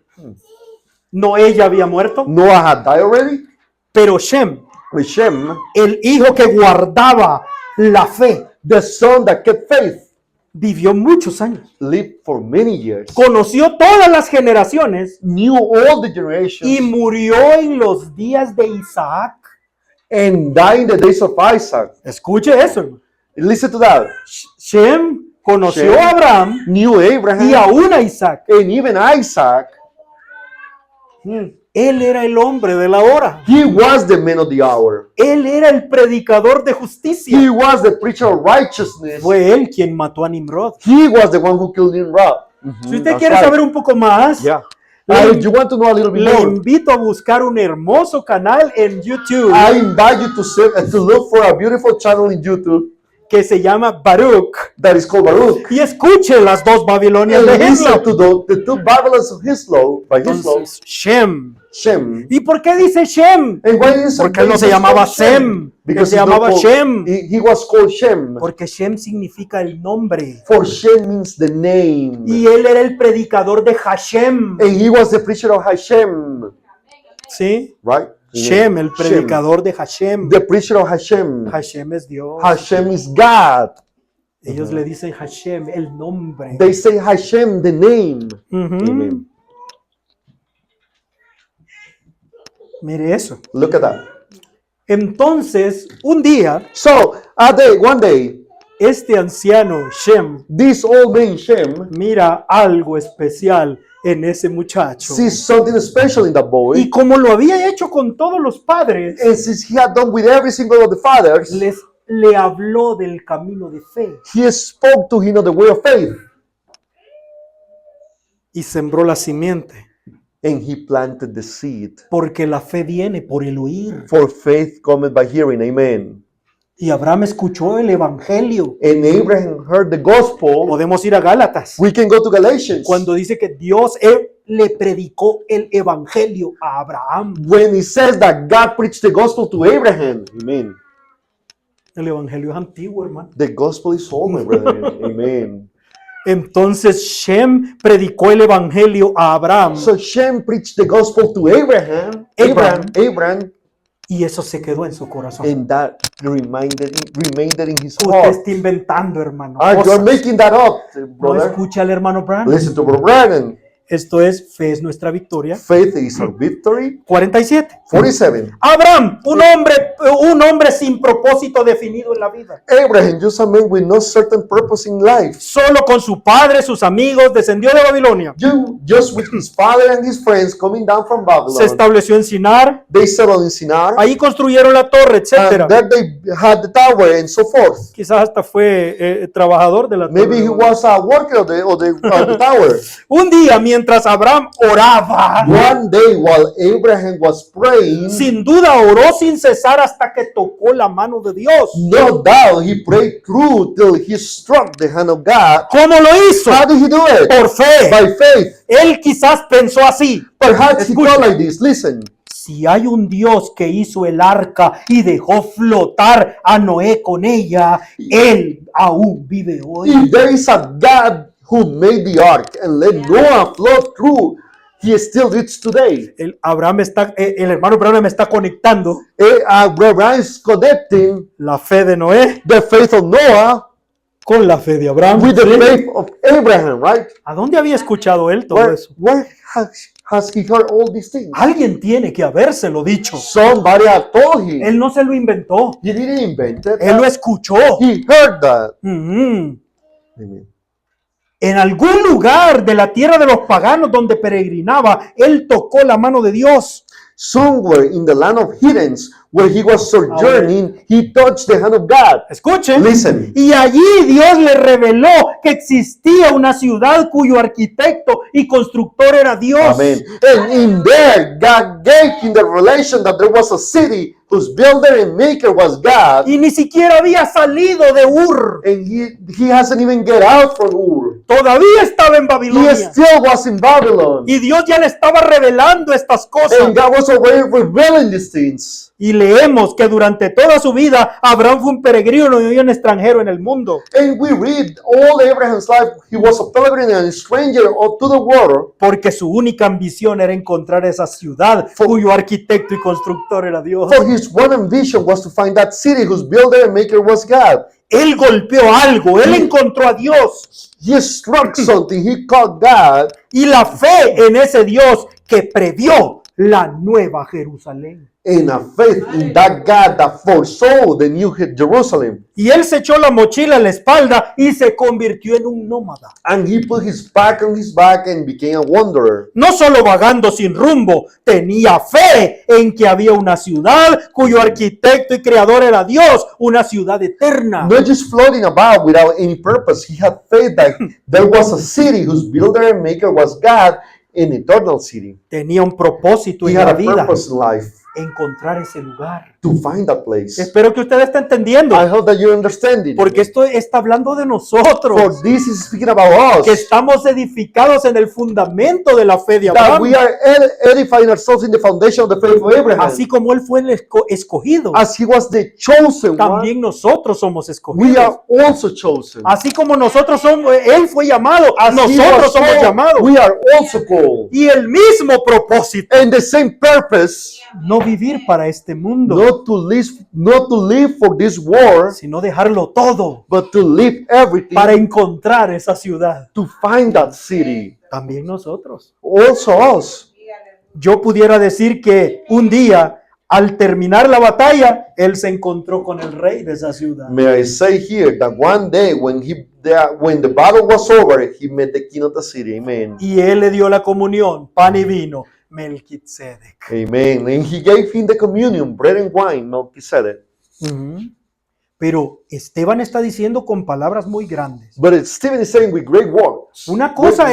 Noé ya había muerto, Noah had died already. pero Shem, With Shem, el hijo que guardaba la fe, the son that kept faith, vivió muchos años. lived for many years. Conoció todas las generaciones Knew all the y generations. murió en los días de Isaac. And died in the days of Isaac. Escuche eso, hermano. Listen to that. Shem conoció Shem a Abraham knew y Abraham aún a Isaac. and even Isaac. Él era el hombre de la hora. He was the man of the hour. Él era el predicador de justicia. He was the preacher of righteousness. Fue él quien mató a Nimrod. He was the one who killed Nimrod. Si usted quiere saber un poco más, Yeah. le, If you want to know a little bit le more, invito a buscar un hermoso canal en YouTube I invite you to look for a beautiful channel in YouTube que se llama Baruch that is called Baruch. y escuche las dos Babilonias And de listen Hislop. to the two Babylons of Hislop, by Hislop, Entonces, Shem. Shem. ¿Y por qué dice Shem? And why is Porque él no se llamaba Sem, él se he's not llamaba called- Shem. He was called Shem. Porque Shem significa el nombre. For Shem means the name. Y él era el predicador de Hashem. And he was the preacher of Hashem. ¿Sí? Right? Shem, el Shem. predicador de Hashem. The preacher of Hashem. Hashem es Dios. Hashem is God. Ellos le dicen Hashem, el nombre. They say Hashem, the name. Ujú. Amen. Mire eso. Look at that. Entonces, un día, So, one day, este anciano Shem this old man Shem mira algo especial en ese muchacho. sees something special in that boy. Y como lo había hecho con todos los padres, And since he had done with every single of the fathers, le habló del camino de fe he spoke to him of the way of faith. y sembró la simiente. And he planted the seed. Porque la fe viene por el oír. For faith cometh by hearing. Amen. Y Abraham escuchó el evangelio. And Abraham heard the gospel. Podemos ir a Gálatas. We can go to Galatians. Cuando dice que Dios le predicó el evangelio a Abraham. When he says that God preached the gospel to Abraham. Amen. El evangelio es antiguo, hermano. The gospel is old, my brethren. Amen. Entonces Shem predicó el evangelio a Abraham. So Shem preached the gospel to Abraham. Abraham. Abraham. Y eso se quedó en su corazón. And that remained in his Usted heart. está inventando, hermano. You're cosas. making that up, No brother. escucha al hermano Branham. Listen to Brother Branham. Esto es Fe es nuestra victoria. Faith is our victory. 47. 47. Abraham, un hombre sin propósito definido en la vida. Abraham, just a man with no certain purpose in life. Solo con su padre, sus amigos, descendió de Babilonia. Just with his father and his friends coming down from Se Babylon. estableció en Sinar. They settled in Sinar. Ahí construyeron la torre, etc. And there they had the tower and so forth. Quizás hasta fue trabajador de la torre. Maybe he was a worker of the tower. Un día, mientras Abraham oraba, One day while Abraham was praying, sin duda oró sin cesar hasta que tocó la mano de Dios. no doubt he prayed through till he struck the hand of God. ¿Cómo lo hizo? How did he do it? Por fe. By faith. Él quizás pensó así: Perhaps he Escucha. thought like this. Listen, si hay un Dios que hizo el arca y dejó flotar a Noé con ella, Él aún vive hoy. if there is a God who made the ark and let Noah float through, he still reads today. El hermano Branham está conectando Abraham is connecting la fe de Noé the faith of Noah con la fe de Abraham. with the faith of Abraham, right? ¿A dónde había escuchado él todo eso? Where has he heard all these things? Alguien tiene que habérselo dicho. Somebody had told him. Él no se lo inventó. He didn't invent it. Él lo escuchó. He heard that. Ujú. Amen. En algún lugar de la tierra de los paganos donde peregrinaba, él tocó la mano de Dios. Somewhere in the land of heathens where he was sojourning, he touched the hand of God. Escuchen. Listen. Y allí Dios le reveló que existía una ciudad cuyo arquitecto y constructor era Dios. Amen. And in there, God gave him the revelation that there was a city whose builder and maker was God. Y ni siquiera había salido de Ur. And he hasn't even get out from Ur. Todavía estaba en He Babilonia. still was in Babylon. Y Dios ya le estaba revelando estas cosas. And God was already revealing these things. Y leemos que durante toda su vida Abraham fue un peregrino y un extranjero en el mundo. And we read all Abraham's life, he was a pilgrim and a stranger to the world. Porque su única ambición era encontrar esa ciudad cuyo arquitecto y constructor era Dios. For his one ambition was to find that city whose builder and maker was God. Él golpeó algo, él encontró a Dios. He struck something, he caught God. Y la fe en ese Dios que previó la nueva Jerusalén. And a faith in that God that foresaw the new Jerusalem. Y él se echó la mochila en la espalda y se convirtió en un nómada. And he put his back on his back and became a wanderer. No solo vagando sin rumbo, tenía fe en que había una ciudad cuyo arquitecto y creador era Dios, una ciudad eterna. Not just floating about without any purpose. He had faith that there was a city whose builder and maker was God, an eternal city. Tenía un propósito He en had la a vida, purpose in life encontrar ese lugar. to find that place. Espero que usted esté entendiendo, I hope that you're understanding. porque esto está hablando de For nosotros, this is speaking about que us. estamos edificados en el fundamento de la fe de That Abraham, we are edifying ourselves in the foundation of the faith of Abraham. así como él fue el escogido. As he was the chosen one, También nosotros somos we escogidos. are also chosen. Así como nosotros somos, él fue llamado, As he nosotros was somos called, llamados. we are also called. Y el mismo propósito, And the same purpose, no vivir para este mundo, not to live for this world, sino dejarlo todo but to live everything para encontrar esa ciudad. to find that city. También nosotros. Also us. Yo pudiera decir que un día, al terminar la batalla, él se encontró con el rey de esa ciudad. May I say here that one day when the battle was over, he met the king of the city. Amen. Y él le dio la comunión, pan y vino, Melquisedec. Amen. And he gave him the communion, bread and wine, Melchizedek. Ujú. Pero Esteban está diciendo con palabras muy grandes. But Stephen is saying with great words. Una cosa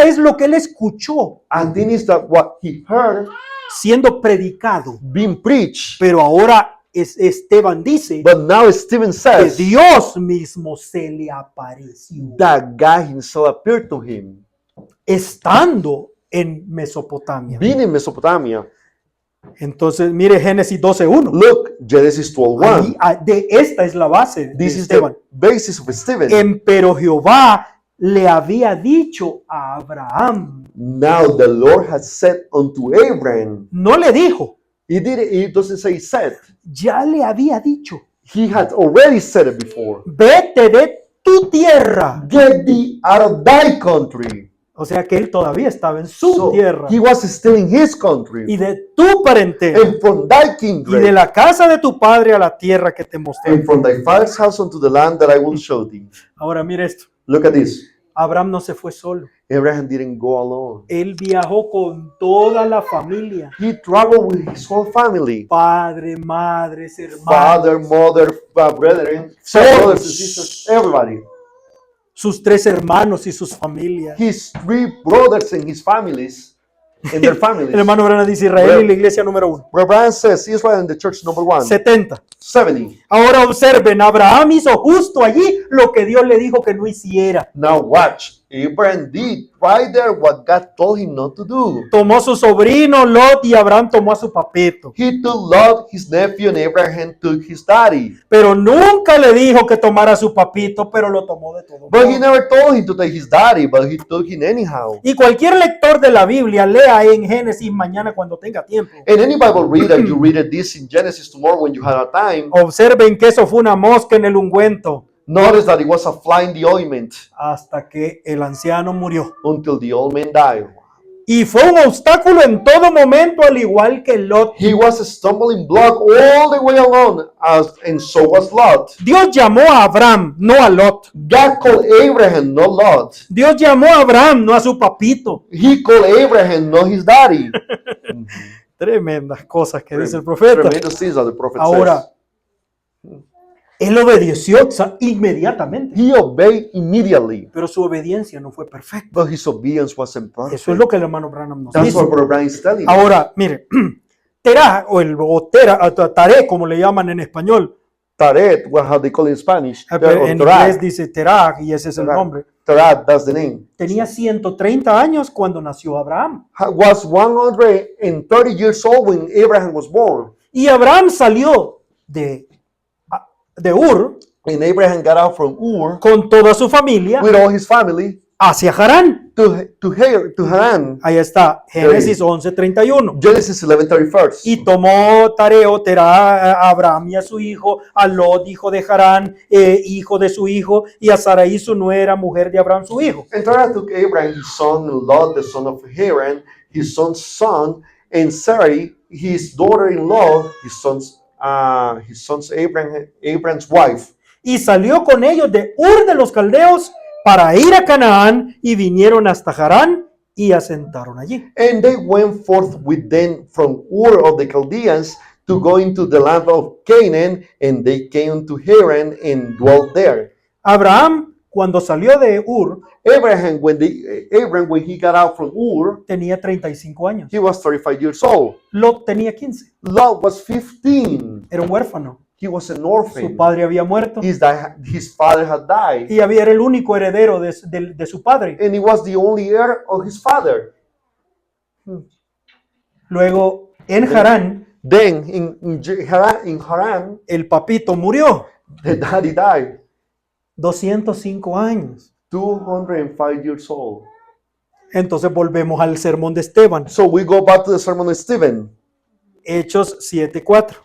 es lo que él escuchó And then is that what he heard siendo predicado. being preached. Pero ahora Esteban dice But now Stephen que says Dios mismo se le apareció that God himself appeared to him, estando en Mesopotamia. being in Mesopotamia. Entonces, mire Génesis 12:1. Look, Genesis 12:1. Esta es la base de This is Esteban. the basis of Stephen. Pero Jehová le había dicho a Abraham. Now the Lord has said unto Abraham, No le dijo, It doesn't say said. Ya le había dicho, He had already said it before. vete de tu tierra. Get thee out of thy country. O sea que él todavía estaba en su So tierra. he was still in his country. Y de tu parentela. And from thy Y de kindred. la casa de tu padre a la tierra que te mostré. And from thy father's house unto the land that I will show thee. Ahora mira esto. Look at this. Abraham no se fue solo. Abraham didn't go alone. Él viajó con toda la familia. He traveled with his whole family. Padre, madres, hermanos. Father, mother, brethren, brothers and sisters, everybody. Sus 3 hermanos y sus familias. His 3 brothers and his families, and their families. El hermano Brana dice Israel y la iglesia número 1. Where Abraham says Israel and the church number 1, 70. 70. Ahora observen, Abraham hizo justo allí lo que Dios le dijo que no hiciera. Now watch. Abraham did right there what God told him not to do. Tomó su sobrino Lot y Abraham tomó a su papito. He took Lot, his nephew, and Abraham took his daddy. Pero nunca le dijo que tomara su papito, pero lo tomó de todo But modo. he never told him to take his daddy, but he took him anyhow. Y cualquier lector de la Biblia lea en Génesis mañana cuando tenga tiempo. And any Bible reader, you read this in Genesis tomorrow when you have a time. Observen que eso fue una mosca en el ungüento Notice that it was a fly in the ointment hasta que el anciano murió. until the old man died. Y fue un obstáculo en todo momento, al igual que Lot. He was a stumbling block all the way along, and so was Lot. Dios llamó a Abraham, no a Lot. God called Abraham, not Lot. Dios llamó a Abraham, no a su papito. He called Abraham, not his daddy. Tremendas cosas que dice el profeta. Tremendous things that the prophet Ahora, says. él obedeció inmediatamente, He obeyed immediately, pero su obediencia no fue perfecta. but his obedience wasn't Eso es perfect. lo que el hermano Branham nos That's dice. what Brother Brian is telling you. Ahora, mire, Terah, Taré, como le llaman en español, Taret, how they call it in Spanish. pero en inglés dice Terah, y ese es el Terah. nombre. Tarat, that's the name. Tenía 130 años cuando nació Abraham. Was 130 years old when Abraham was born. Y Abraham salió de Ur And Abraham got out from Ur con toda su familia with all his family hacia Harán. to Haran. Ahí está, Génesis 11:31. Genesis 11:31. Y tomó Terah a Abraham y a su hijo, a Lot, hijo de Harán, hijo de su hijo, y a Sarai, su nuera, mujer de Abraham, su hijo. And Terah took Abraham, his son, and Lot, the son of Haran, his son's son, and Sarai, his daughter-in-law, his son's Abraham's wife. Y salió con ellos de Ur de los Caldeos para ir a Canaán, y vinieron hasta Harán y asentaron allí. And they went forth with them from Ur of the Chaldeans to go into the land of Canaan, and they came to Haran and dwelt there. Abraham, cuando salió de Ur, Abraham, when he got out from Ur, tenía 35 años. he was 35 years old. Lot tenía 15. Lot was 15. Era un huérfano. He was an Su orphan. padre había muerto His father had died, y era el único heredero de su padre. and he was the only heir of his father. Luego, en Harán, Then in Haran, el papito murió. the daddy died, 205 años. 205 years old. Entonces volvemos al sermón de Esteban. So we go back to the sermon of Stephen, Hechos 7:4.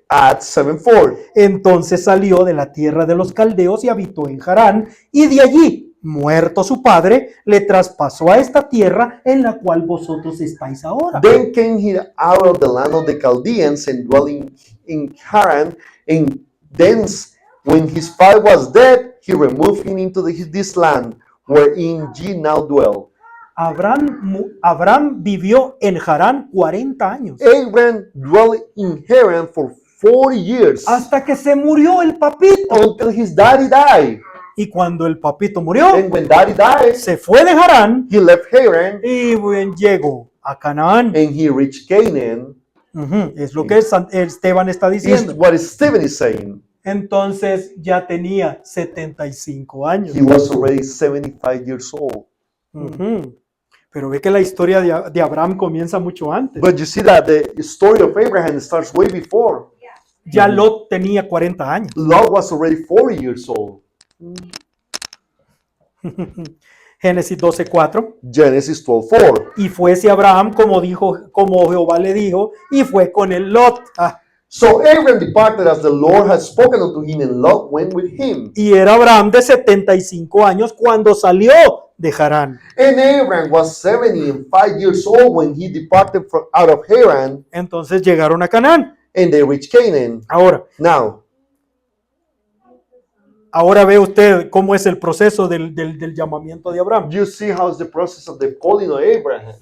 Acts 7:4. Entonces salió de la tierra de los caldeos y habitó en Harán, y de allí, muerto su padre, le traspasó a esta tierra en la cual vosotros estáis ahora. Then came he out of the land of the Chaldeans and dwelt in Haran, and thence, when his father was dead, he removed him into this land, wherein ye now dwell. Abraham vivió en Harán 40 años, Abraham dwelt in Haran for 40 years, hasta que se murió el papito. until his daddy died. Y cuando el papito murió, And when daddy died, se fue de Harán he left Haran, y llegó a Canaán. and he reached Canaan. Es lo que Esteban está Is diciendo. what Stephen is saying. Entonces ya tenía 75 años. He was already 75 years old. Pero ve que la historia de Abraham comienza mucho antes. But you see that the story of Abraham starts way before. Ya Lot tenía 40 años. Lot was already 40 years old. Génesis 12:4. Genesis 12:4. Y fuese Abraham como Jehová le dijo, y fue con el Lot. So Abram departed as the Lord had spoken unto him, and Lot went with him. Y era Abraham de 75 años cuando salió de Harán. And Abram was 75 years old when he departed out of Haran, Entonces llegaron a Canaán. and they reached Canaan. Ahora ve usted cómo es el proceso del llamamiento de Abraham. You see how's the process of the calling of Abraham.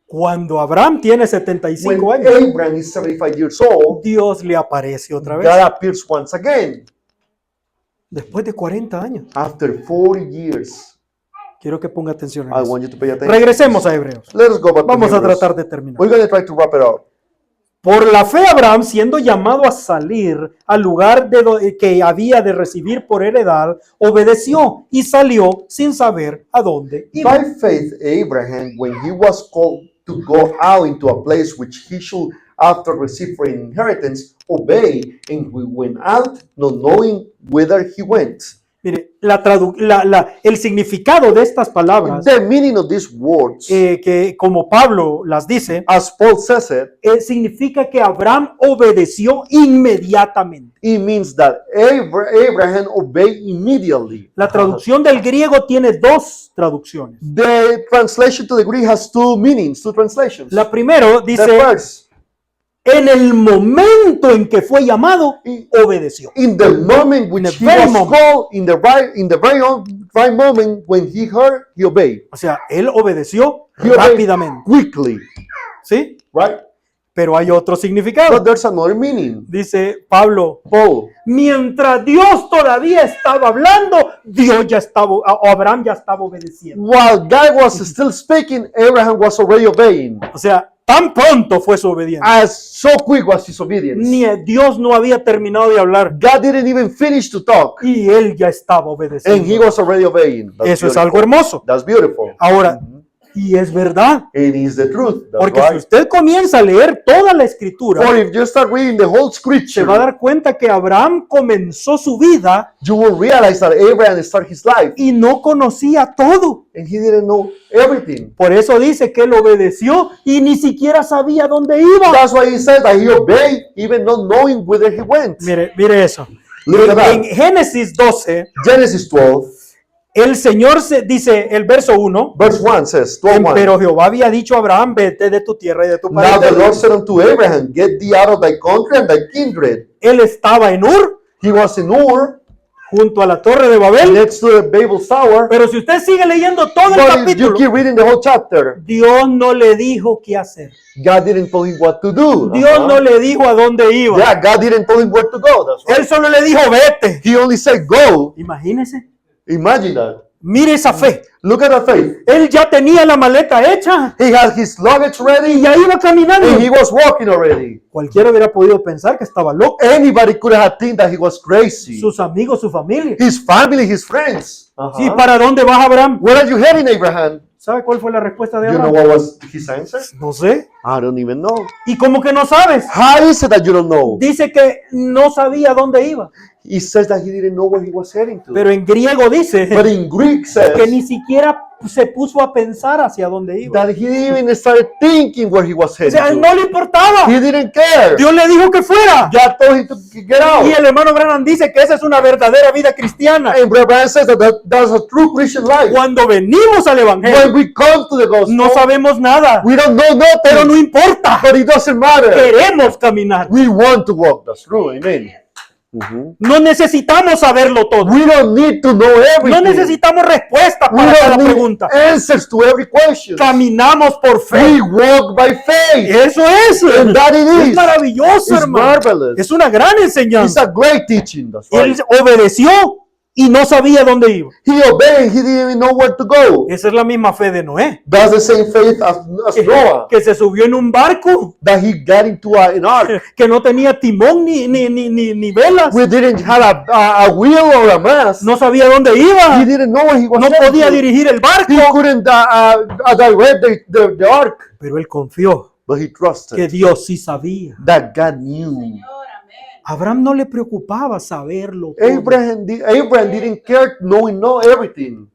Cuando Abraham tiene When 75 años, Abraham is 75 years old, Dios le aparece otra vez. God appears once again Después de 40 años. after 40 years. Quiero que ponga atención I en eso. want you to pay attention. Regresemos a Hebreos. Let us go back Vamos to a Hebrews. tratar de terminar. We're going to try to wrap it up. Por la fe Abraham, siendo llamado a salir al lugar que había de recibir por heredad, obedeció y salió sin saber a dónde iba. By faith, Abraham, when he was called to go out into a place which he should after receive for inheritance, obeyed, and we went out, not knowing whither he went. Mire, el significado de estas palabras, The meaning of these words, que como Pablo las dice, as Paul says it, significa que Abraham obedeció inmediatamente. it means that Abraham obeyed immediately. La traducción del griego tiene dos traducciones. The translation to the Greek has two meanings, two translations. La primera The dice, first, en el momento en que fue llamado, obedeció. in the moment In which the he very was moment. called, in the right moment when he heard, he obeyed. O sea, él obedeció He obeyed rápidamente. quickly, ¿Sí? right? Pero hay otro significado. But there's another meaning. Dice Pablo, Paul, mientras Dios todavía estaba hablando, Abraham ya estaba obedeciendo. while God was still speaking, Abraham was already obeying. O sea, tan pronto fue su obediencia. As so quick was his obedience. Dios no había terminado de hablar God didn't even finish to talk, y él ya estaba and he obedeciendo. was already obeying. That's Eso es beautiful. algo hermoso. That's beautiful. Ahora, y es verdad, It is the truth. That's porque si right. usted comienza a leer toda la escritura, For if you start reading the whole se scripture, va a dar cuenta que Abraham comenzó su vida you will realize that Abraham started his life, y no conocía todo. and he didn't know everything. Por eso dice que él obedeció y ni siquiera sabía dónde iba. That's why he said that he obeyed, even not knowing whither he went. Mire eso. Look at En that. Génesis 12, Genesis 12, el Señor dice, el verso 1, verse 1 says, 12:1. pero Jehová había dicho a Abraham, vete de tu tierra y de tu Now the parentela. Lord said unto Abraham, get thee out of thy country and thy kindred. Él estaba en Ur, He was in Ur, junto a la torre de Babel. next to the Babel Tower. Pero si usted sigue leyendo todo el But if you capítulo, keep reading the whole chapter, Dios no le dijo qué hacer. God didn't tell him what to do. Dios no le dijo a dónde iba. Yeah, God didn't tell him where to go. That's right. Él solo le dijo, vete. He only said go. Imagínese. Imagine that. Mire esa fe. Look at that faith. Él ya tenía la maleta hecha He had his luggage y ready ya iba caminando. and he was walking already. Cualquiera hubiera podido pensar que estaba loco. Anybody could have think that he was crazy. Sus amigos, su familia. His family, his friends. ¿Sí? ¿Para dónde vas, Abraham? Where are you heading, Abraham? ¿Sabe cuál fue la respuesta de You know Abraham? what was his answer? No sé. I don't even know. ¿Y cómo que no sabes? How is it that you don't know? Dice que no sabía dónde iba. He says that he didn't know where he was heading to. Pero en griego dice But in Greek que ni says siquiera se puso a pensar hacia dónde iba. that he didn't even started thinking where he was O heading sea, to. no le importaba. He didn't care. Dios le dijo que fuera. God told him to get out. Y el hermano Branham dice que esa es una verdadera vida cristiana. And Brother Brian says that that's a true Christian life. Cuando venimos al When evangelio, we come to the gospel, no sabemos nada, we don't know pero no nothing, importa. but it doesn't matter. Queremos caminar. We want to walk. That's true. Amen. No necesitamos saberlo todo. We don't need to know No everything. necesitamos respuestas We para cada don't need pregunta. answers to every question. Caminamos por We fe. walk by faith. Eso es. And that it Es is. maravilloso, It's hermano. marvelous. Es una gran It's enseñanza. a great teaching. That's Él right. obedeció y no sabía dónde iba. He obeyed. He didn't even know where to go. Esa es la misma fe de Noé, That's the same faith as Noah. que se subió en un barco That he got into an ark. que no tenía timón ni velas. We didn't have a wheel or a mast. No sabía dónde He iba. didn't know where he was No heading podía to. dirigir el barco. He couldn't direct the ark. Pero él confió But he que trusted Dios sí sabía. that God knew. Abraham no le preocupaba saberlo todo. Abraham didn't care knowing everything.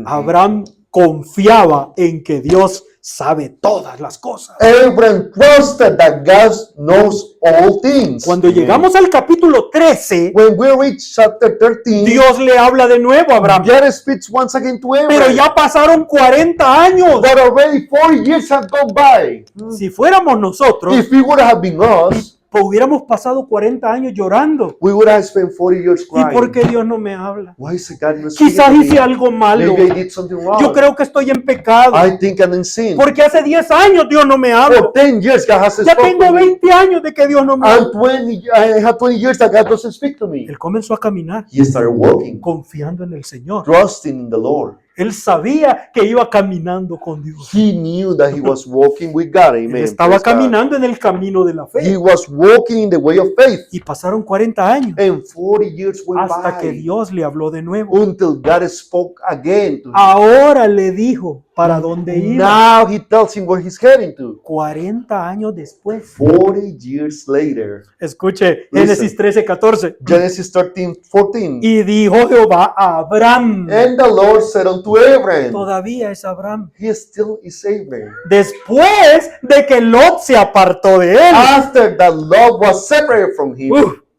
Abraham confiaba en que Dios sabe todas las cosas. Abraham trusted that God knows all things. Cuando llegamos al capítulo 13, When we reach chapter 13, Dios le habla de nuevo a Abraham. God speaks once again to Abraham. Pero ya pasaron 40 años. But already 40 years have gone by. Si fuéramos nosotros, If it would have been us, pues hubiéramos pasado 40 años llorando. we would have spent 40 years ¿Y crying. por qué Dios no me habla? Why is God not speaking Quizás to me? hice algo malo. Maybe I did something wrong. Yo creo que estoy en pecado. I think I'm in sin. Porque hace 10 años Dios no me habla. For 10 years, God hasn't Ya spoken tengo to me. 20 años de que Dios no me habla. And I have 20 years that God doesn't speak to me. Él comenzó a caminar He started walking, confiando en el Señor. trusting in the Lord. Él sabía que iba caminando con Dios. He knew that he was walking with God. Él Amen. estaba Praise God. caminando en el camino de la He fe. was walking in the way of faith. Y pasaron 40 años And 40 years went hasta que by Dios le habló de nuevo. until God spoke again to him. Ahora le dijo para dónde iba. Now he tells him where he's heading to. 40 años después. 40 years later. Escuche, Génesis 13:14. Genesis 13:14. Y dijo Jehová a Abraham. And the Lord said unto Abraham, Todavía es Abraham. he still is Abraham. Después de que Lot se apartó de él. After that Lot was separated from him,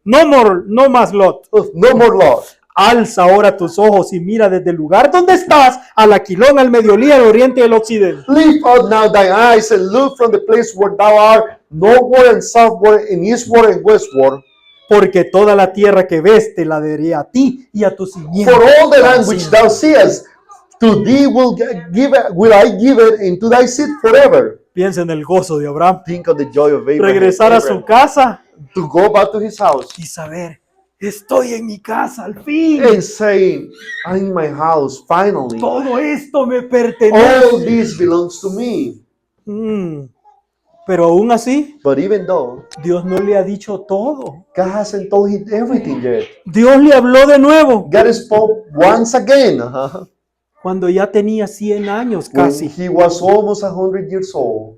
No más Lot. no more Lot. Alza ahora tus ojos y mira desde el lugar donde estás al aquilón, al mediodía, al oriente y al occidente. Lift up now thine eyes and look from the place where thou art, northward and southward, and eastward and westward. Porque toda la tierra que ves te la daré a ti y a tu simiente. For all the para land which siempre. thou seest, to thee will I give it into thy seed forever. Piensa en el gozo de Abraham. Think of the joy of Abraham. Regresar a su casa To go back to his house y saber, estoy en mi casa al fin. and saying, I'm in my house finally. Todo esto me All pertenece. this belongs to me. Pero aún así, But even though Dios no le ha dicho todo. God hasn't told him everything yet, Dios le habló de nuevo God spoke once again cuando ya tenía 100 años when casi. he was almost 100 years old.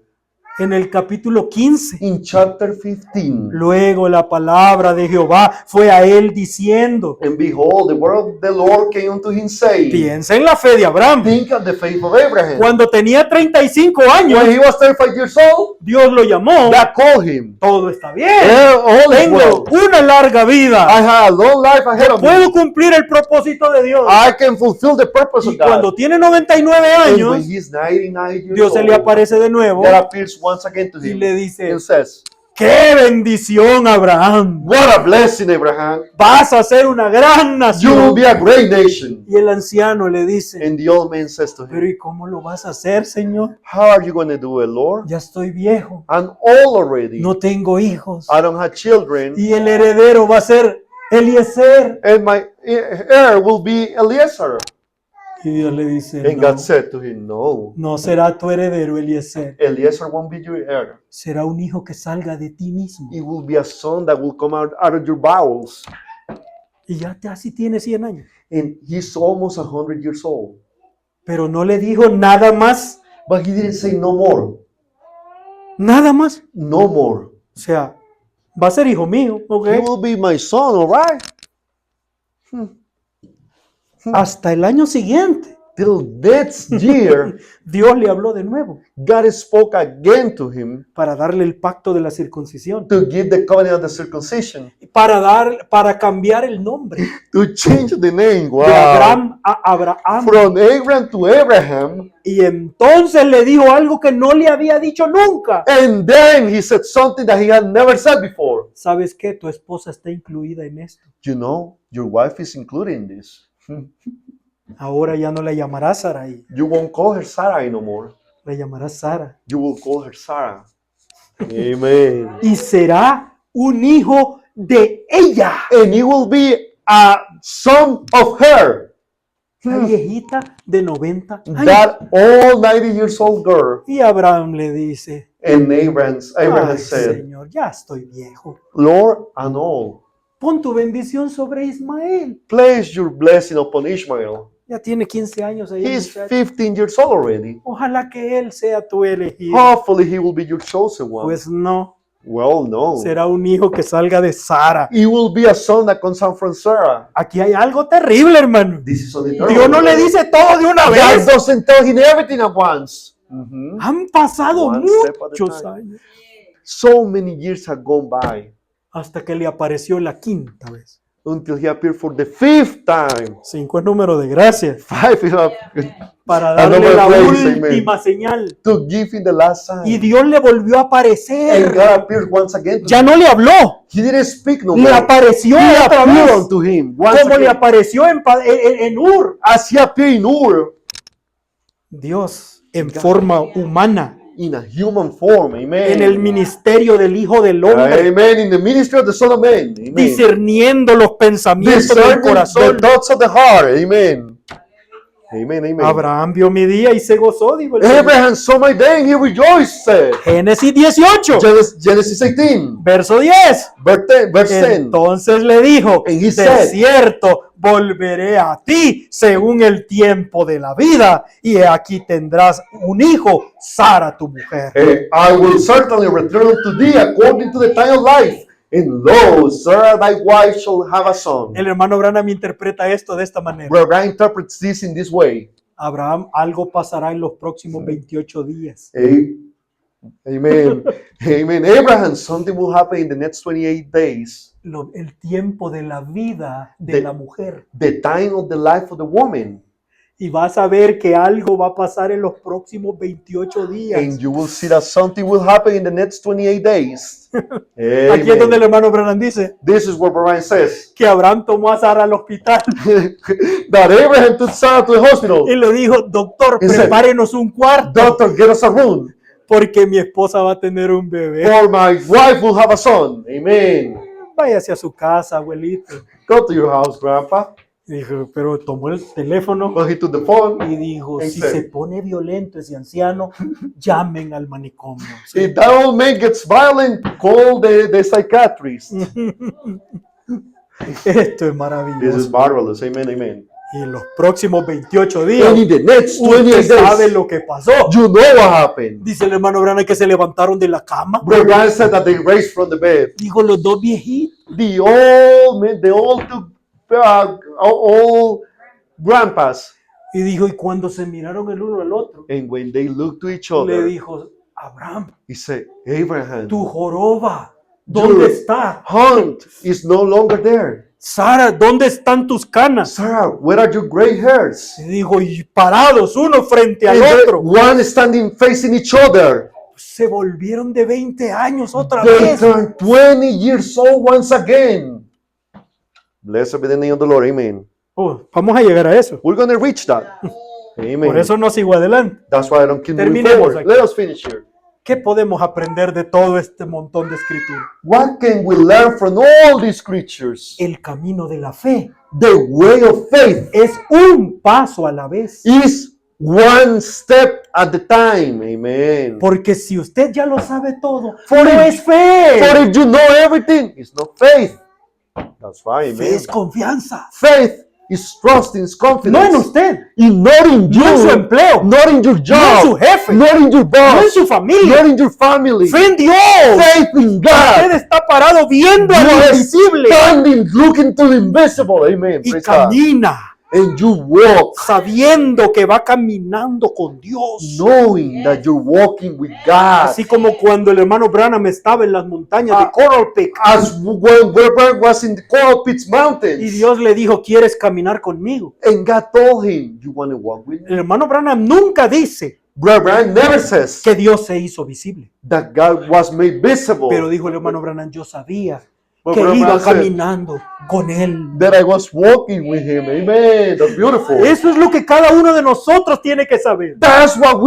En el capítulo 15. In chapter 15, Luego la palabra de Jehová fue a él diciendo, and behold, the word of the Lord came unto him, saying, piensa en la fe de Abraham. think of the faith of Abraham. Cuando tenía 35 años, When he was 35 years old, Dios lo llamó. God called him. Todo está bien. All is Tengo well. una larga vida. I have a long life ahead of me. Puedo cumplir el propósito de Dios. I can fulfill the purpose of Y cuando God. tiene 99 And when años, he's 99 years Dios se le old, aparece de nuevo God appears once again to y him le dice, and says, ¡qué bendición, Abraham! what a blessing, Abraham. Vas a ser una gran You will nación. be a great nation. Y el anciano le dice, And the old man says to pero him, ¿y cómo lo vas a hacer, Señor? how are you going to do it, Lord? Ya estoy viejo, I'm old already. no tengo hijos. I don't have children. Y el heredero va a ser Eliezer. And my heir will be Eliezer. Y Dios le dice, And no, God said to him, no, no será tu heredero Eliezer. Eliezer won't be your heir. Será un hijo que salga de ti mismo. It will be a son that will come out of your bowels. Y ya así tiene 100 años. And he's almost 100 years old. Pero no le dijo nada más. But he didn't say no more. Nada más. No more. O sea, va a ser hijo mío, ¿ok? He will be my son, all right? Hasta el año siguiente, Till next year, Dios le habló de nuevo God spoke again to him para darle el pacto de la circuncisión, to give the covenant of the circumcision, para cambiar el nombre to change the name. Wow. de Abraham a Abraham. From Abraham to Abraham. Y entonces le dijo algo que no le había dicho nunca. And then he said something that he had never said before. ¿Sabes qué? Tu esposa está incluida en esto. You know, your wife is included in this. Ahora ya no la llamarás Sarai, You won't call her Sarai no more. la llamarás Sara. You will call her Sarah. Amen. Y será un hijo de ella. And he will be a son of her. La viejita de 90 años. That old 90 years old girl. Y Abraham le dice, And Abraham ay, said, Señor, ya estoy viejo. Lord and all, Pon tu bendición sobre Ismael. place your blessing upon Ishmael. Ya tiene 15 años ahí. el He's muchacho. 15 years old already. Ojalá que él sea tu elegido. Hopefully he will be your chosen one. Pues no. We all know. Será un hijo que salga de Sara. It will be a son that comes out from Sarah. Aquí hay algo terrible, hermano. This is only Dios no le dice todo de una God vez. doesn't tell him everything at once. Han pasado One step at a muchos time. años So many years have gone by hasta que le apareció la quinta vez. until he appeared for the 5th time. 5 es número de gracia. 5 is up Para Another darle la place, última señal. to give him the last sign. Y Dios le volvió a And aparecer. God appeared once again. Ya no le habló. He didn't speak no Le more. apareció He otra appeared vez. unto him once Como le again. apareció en Ur. As he appeared in Ur Dios en forma humana. in a human form. Amen. En el ministerio del Hijo del Hombre. Amen. In the ministry of the Son of Man. Amen. Discerniendo los pensamientos del Discerning corazón. the thoughts of the heart. Amen. Amen. Amen. Abraham vio mi día y se gozó, dijo el Señor. Abraham saw my day and he rejoiced. Génesis 18, Genesis 18, verso 10. verse 10. Entonces le dijo, And he de said, cierto, volveré a ti según el tiempo de la vida, y he aquí tendrás un hijo, Sara tu mujer. I will certainly return unto thee according to the time of life. And lo, Sarah thy wife shall have a son. El hermano Branham interpreta esto de esta manera. Where God interprets this in this way. Abraham, algo pasará en los próximos 28 días. Amen. Amen. Abraham, something will happen in the next 28 days. El tiempo de la vida de la mujer. The time of the life of the woman. Y vas a ver que algo va a pasar en los próximos 28 días. And you will see that something will happen in the next 28 days. Aquí es donde el hermano Branham dice This is what Brian says. que Abraham tomó a Sara al hospital That Abraham took Sarah to the hospital. y le dijo, doctor, He said, prepárenos un cuarto Doctor, get us a room. porque mi esposa va a tener un bebé. For my wife will have a son. Amen. Váyase a su casa, abuelito. Go to your house, Grandpa. Dijo, pero tomó el teléfono But he took the phone. y dijo, si Exacto. se pone violento ese anciano, llamen al manicomio. Sí. If that old man gets violent, call the psychiatrist. Esto es This maravilloso. is marvelous. Amen. Amen. Y en los próximos 28 días, And in the next 28 usted sabe days, lo que pasó. you know what happened. Dice el hermano Branham que se levantaron de la cama. Brother Brian said that they raised from the bed. Dijo, los dos viejitos. The old men, the old grandpas. Y dijo, y cuando se miraron el uno al otro, And when they looked to each le other, dijo, Abraham, he said, Abraham, tu joroba, ¿dónde Your está? hunt is no longer there. Sara, ¿dónde están tus canas? Sarah, where are your gray hairs? Y dijo, y parados uno frente al And they're otro. one standing facing each other. Se volvieron de 20 años otra They vez. turned 20 years old once again. Blessed be the name of the Lord. Amen. Oh, vamos a llegar a eso. We're going to reach that. Amen. Por eso no sigo adelante. That's why I don't keep moving Terminemos forward. aquí. Let us finish here. ¿Qué podemos aprender de todo este montón de escritura? What can we learn from all these creatures? El camino de la fe The way of faith es un paso a la vez. is one step at a time. Amen. Porque si usted ya lo sabe todo, For no if- es fe. For if you know everything, it's not faith. That's right, Fe amen. es confianza. Faith is trust, is confidence. No en usted, And not in you, no en su empleo, not in your no en job, su jefe, not in your no en boss, su familia. not in your family. Fe en Dios. Faith in Usted God. está parado viendo a You lo are invisible standing, looking to the invisible. Amen. y Praise God. camina And you walk, sabiendo que va caminando con Dios. knowing that you're walking with God. Así como cuando el hermano Branham estaba en las montañas de Coral Peak As when Weber was in the Coral Pits Mountains. y Dios le dijo, ¿quieres caminar conmigo? And God told him, you want to walk with me? El hermano Branham nunca dice Brother Brian never says que Dios se hizo visible, that God was made visible. pero dijo el hermano Branham, yo sabía But que Brother iba Brian said caminando con él. that I was walking with him. Amen. That's beautiful. Eso es lo que cada uno de nosotros tiene que saber, That's what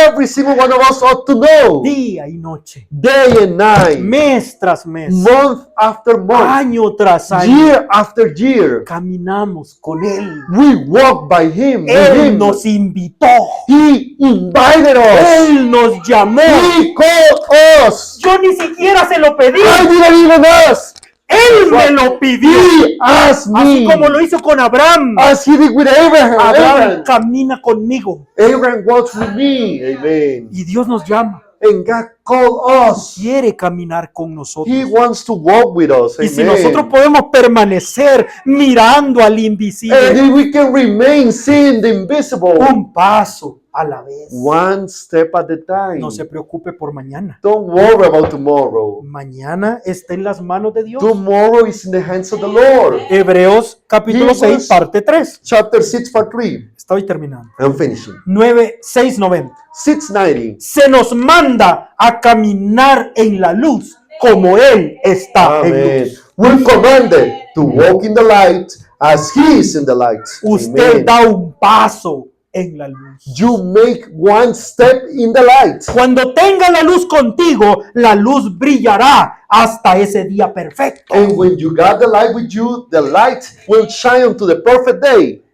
every single one of us ought to know. día y noche, Day and night, mes tras mes, month after month, año tras año, year after year. caminamos con él. We walk by him. With Él him. nos invitó, He invited us. él nos llamó. He called us. Yo ni siquiera se lo pedí, I didn't even ask. él me lo pidió, He asked así me. como lo hizo con Abraham. As he did with Abraham. Abraham Abraham. camina conmigo Abraham walks with me. Amen. y Dios nos llama. And God called us. Quiere caminar con nosotros. He wants to walk with us. Y si Amen. nosotros podemos permanecer mirando al And invisible, if we can remain seeing the invisible, un paso a la vez. one step at a time. No se preocupe por mañana. Don't worry about tomorrow. Mañana está en las manos de Dios. Tomorrow is in the hands of the Lord. Hebreos capítulo Hebrews. 6, parte 3. Chapter 6, part 3. Estoy terminando. I'm finishing. 6:90. 690. Se nos manda a caminar en la luz como Él está en Amen. luz. We're commanded to walk in the light as He is in the light. Usted Amen. da un paso en la luz. You make one step in the light. Cuando tenga la luz contigo, la luz brillará hasta ese día perfecto. And when you got the light with you, the light will shine unto the perfect day.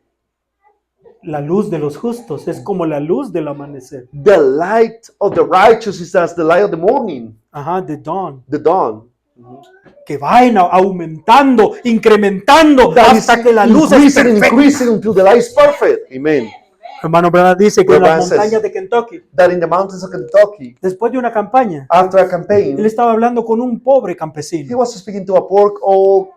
La luz de los justos es como la luz del amanecer. The light of the righteous is as the light of the morning, Ajá, the dawn. the dawn. Que vayan aumentando, incrementando That is hasta que la luz es increasing and perfecta. increasing until the light is perfect. Amen. Hermano Branham dice que en Branham las says- montañas de Kentucky, That in the mountains of Kentucky, después de una campaña, after a él campaign, estaba hablando con un pobre he campesino, was speaking to a poor old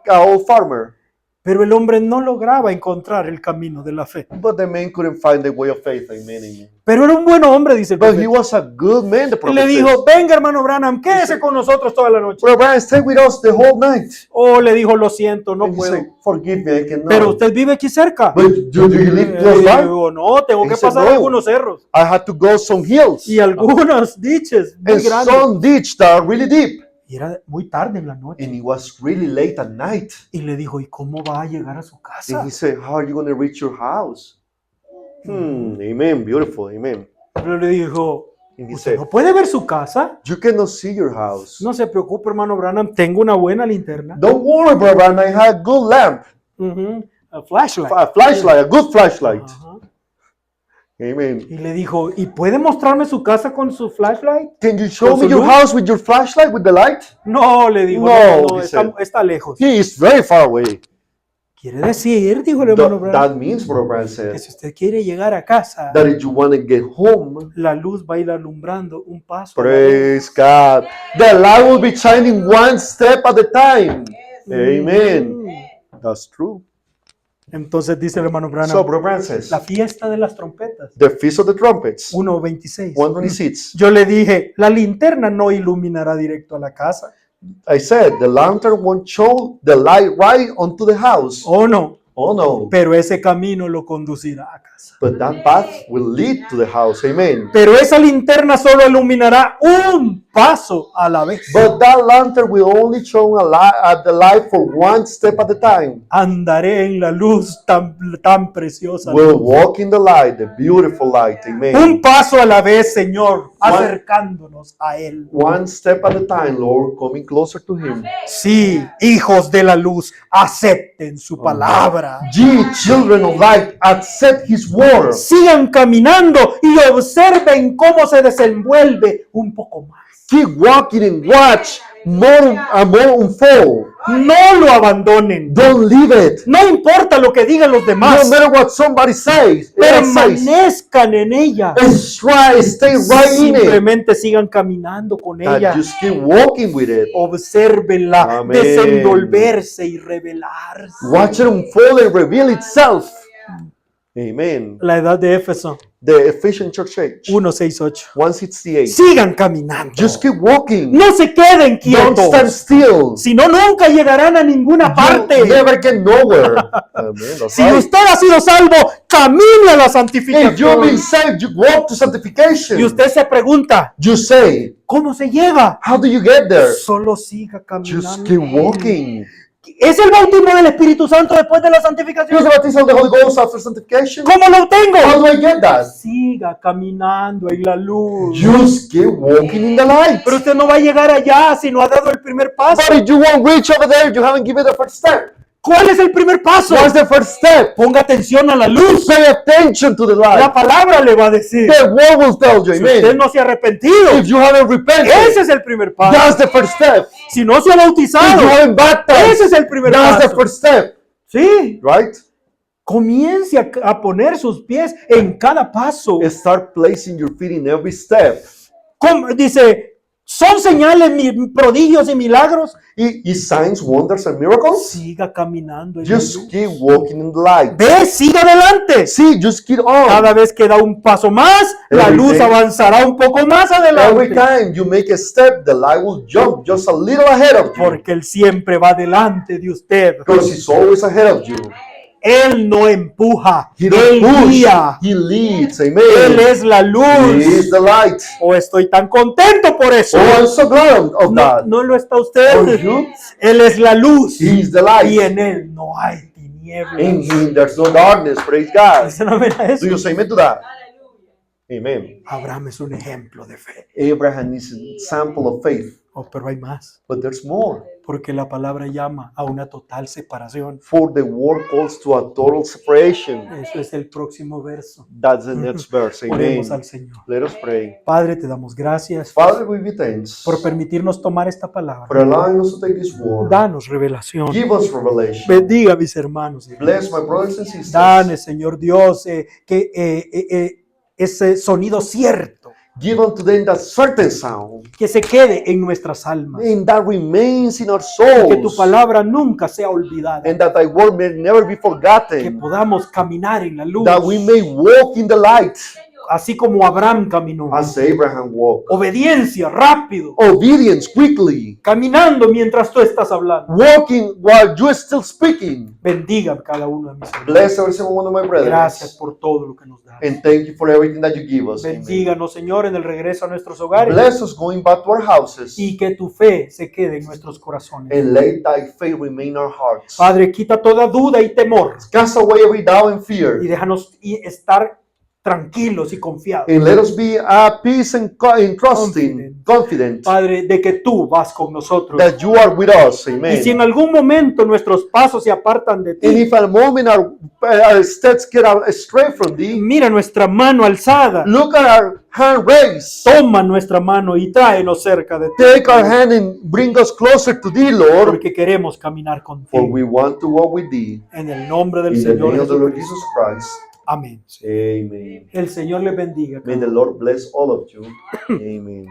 farmer, pero el hombre no lograba encontrar el camino de la fe. but the man couldn't find the way of faith. Amen. Amen. Pero era un buen hombre, dice el But he profeta. was a good man, the Y prophet le says. dijo, venga hermano Branham, quédese con nosotros toda la noche. Brother Brian, stay with us the whole night. Oh, le dijo, lo siento, no And he puedo. said, forgive me, I cannot. Pero usted vive aquí cerca. But do you live close Y by? digo, no, tengo He que said, pasar "No." algunos cerros I had to go some hills y algunos diches muy and grandes. some ditch that are really deep. Y era muy tarde en la noche. And it was really late at night. Y le dijo, ¿y cómo va a llegar a su casa? And he said, how are you going to reach your house? Amen. Beautiful. Amen. Pero le dijo, And he ¿usted said, no puede ver su casa? you cannot see your house. No se preocupe, hermano Branham, tengo una buena linterna. Don't worry, Brother Brian, I had a good lamp, Ujú, a flashlight. a flashlight, a good flashlight. Ajá. Amen. Y le dijo, ¿y puede mostrarme su casa con su flashlight? Can you show Con me su your luz. house with your flashlight, with the light? No, le dijo, No, no, he está, said. está lejos. He is very far away. Quiere decir, dijo el hermano Branham, That means, Brother Brian que said, si usted quiere llegar a casa, that if you want to get home, la luz va a ir alumbrando un paso. praise God, the light will be shining one step at a time. Amen. Mm. That's true. Entonces dice el hermano So, Branham, Brother Brian says, la fiesta de las trompetas, the Feast of the Trumpets, 1:26. 126. Yo le dije, la linterna no iluminará directo a la casa. I said, the lantern won't show the light right onto the house. ¿O no? Oh no. Pero ese camino lo conducirá a casa. But that path will lead to the house. Amen. Pero esa linterna solo iluminará un paso a la vez. But that lantern will only show the light for one step at a time. Andaré en la luz tan preciosa. We'll walk in the light, the beautiful light. Un Amen. paso a la vez, Señor, acercándonos a Él. One step at a time, Lord, coming closer to Him. Sí, hijos de la luz, acepten su palabra. Ye children of light, accept His word. Sigan caminando y observen cómo se desenvuelve un poco más. Keep walking and watch more and more unfold. No lo abandonen. Don't leave it. No importa lo que digan los No demás. matter what somebody says, Permanezcan en ella. stay right in it. Simplemente sigan caminando con ella. And just keep walking with it. Obsérvenla Amén. desenvolverse y revelarse. Watch it unfold and reveal itself. Amen. La edad de Éfeso, The Ephesian Church Age, 1:68. 168. Sigan caminando. Just keep walking. No se queden Don't stand quietos. still. Si no, nunca llegarán a ninguna parte. You never get nowhere. Amen. That's Si right. usted ha sido salvo, camine a la If you've been santificación. saved, you walk to sanctification. Y usted se pregunta, You say, ¿cómo se llega? how do you get there? Solo siga Just caminando. keep walking. ¿Es el bautismo del Espíritu Santo después de la Here's santificación? the baptism of the Holy Ghost after sanctification. ¿Cómo lo How obtengo? do I get that? Siga caminando en la luz. Just keep walking in the light. Pero usted no va a llegar allá si no ha dado el primer paso. But if you won't reach over there, you haven't given the first step. ¿Cuál es el primer paso? What's the first step? Ponga atención a la luz. Pay attention to the La light. palabra le va a decir. The word will tell you, Si usted amen. no se ha arrepentido, If you haven't repented, ese es el primer paso. that's the first step. Si no se ha If bautizado, you haven't baptized, ese es el primer that's the paso. first step, Sí, right? comience a poner sus pies en cada paso. Start placing your feet in every step. Dice, ¿son señales, prodigios y milagros? Is signs, wonders, and miracles? Siga caminando en la Just luz. keep walking in the light. Ve, siga adelante. See, just keep on. Cada vez que da un paso más, la Every luz day. avanzará un poco más Every adelante. time you make a step, the light will jump just a little ahead of you. Porque Él siempre va delante de usted. Because He's always ahead of you. Él no empuja, He Él don't push, guía. He leads. Él Amen. es la He luz. is the light. Oh, estoy tan contento por eso. Oh, I'm so glad of No, that. no lo está Are usted. you? Él es la luz. He is the Y light. en Él no hay tinieblas. In Him there's no darkness. Praise God. ¿Dicen amén a eso? Do you say amen to that? Amen. Abraham es un ejemplo de fe. Abraham is an example of faith. Oh, pero hay más. But there's more. Porque la palabra llama a una total separación. For the word calls to a total separation. Eso es el próximo verso. That's the next verse. Oremos al Amen. Señor. Let us pray. Padre, te damos gracias Father, we give you thanks por permitirnos tomar esta for palabra. allowing us to take this word. Danos revelación. Give us revelation. Bendiga a mis hermanos. y Bless hermanas. my brothers and sisters. Dale, Señor Dios, ese sonido cierto Give unto them that certain sound, que se quede en nuestras almas. and that remains in our Que tu souls, palabra nunca sea olvidada. and that thy word may never be Que forgotten, podamos caminar en la luz. that we may walk in the light Así como Abraham caminó. as Abraham walked. Obediencia, rápido. Obedience quickly, Caminando mientras tú estás hablando. walking while you are still speaking. Bendiga a cada uno de mis hermanos. Bless every single one of my Gracias brothers, por todo lo que nos das. and thank you for everything that you give us. Amen. Bendíganos, Señor, en el regreso a nuestros hogares. Bless us going back to our houses, Y que tu fe se quede en nuestros corazones. and let thy faith remain in our hearts. Padre, quita toda duda y temor. Cast away every doubt and fear, Y déjanos estar tranquilos y confiados. and let us be at peace and trusting, confident Padre, de que tú vas con nosotros. that you are with us. Y si en Amen. algún momento nuestros pasos se apartan de And ti, if at a moment our steps get astray from thee, mira nuestra mano alzada. look at our hand raised. Toma nuestra mano y tráenos cerca de ti. Take our hand and bring us closer to thee, Lord, Porque queremos caminar for contigo. we want to walk with thee. En el nombre del In the Señor name of the Lord Jesucristo. Jesus Christ. Amén. Amen. El Señor les bendiga. May the Lord bless all of you. Amen.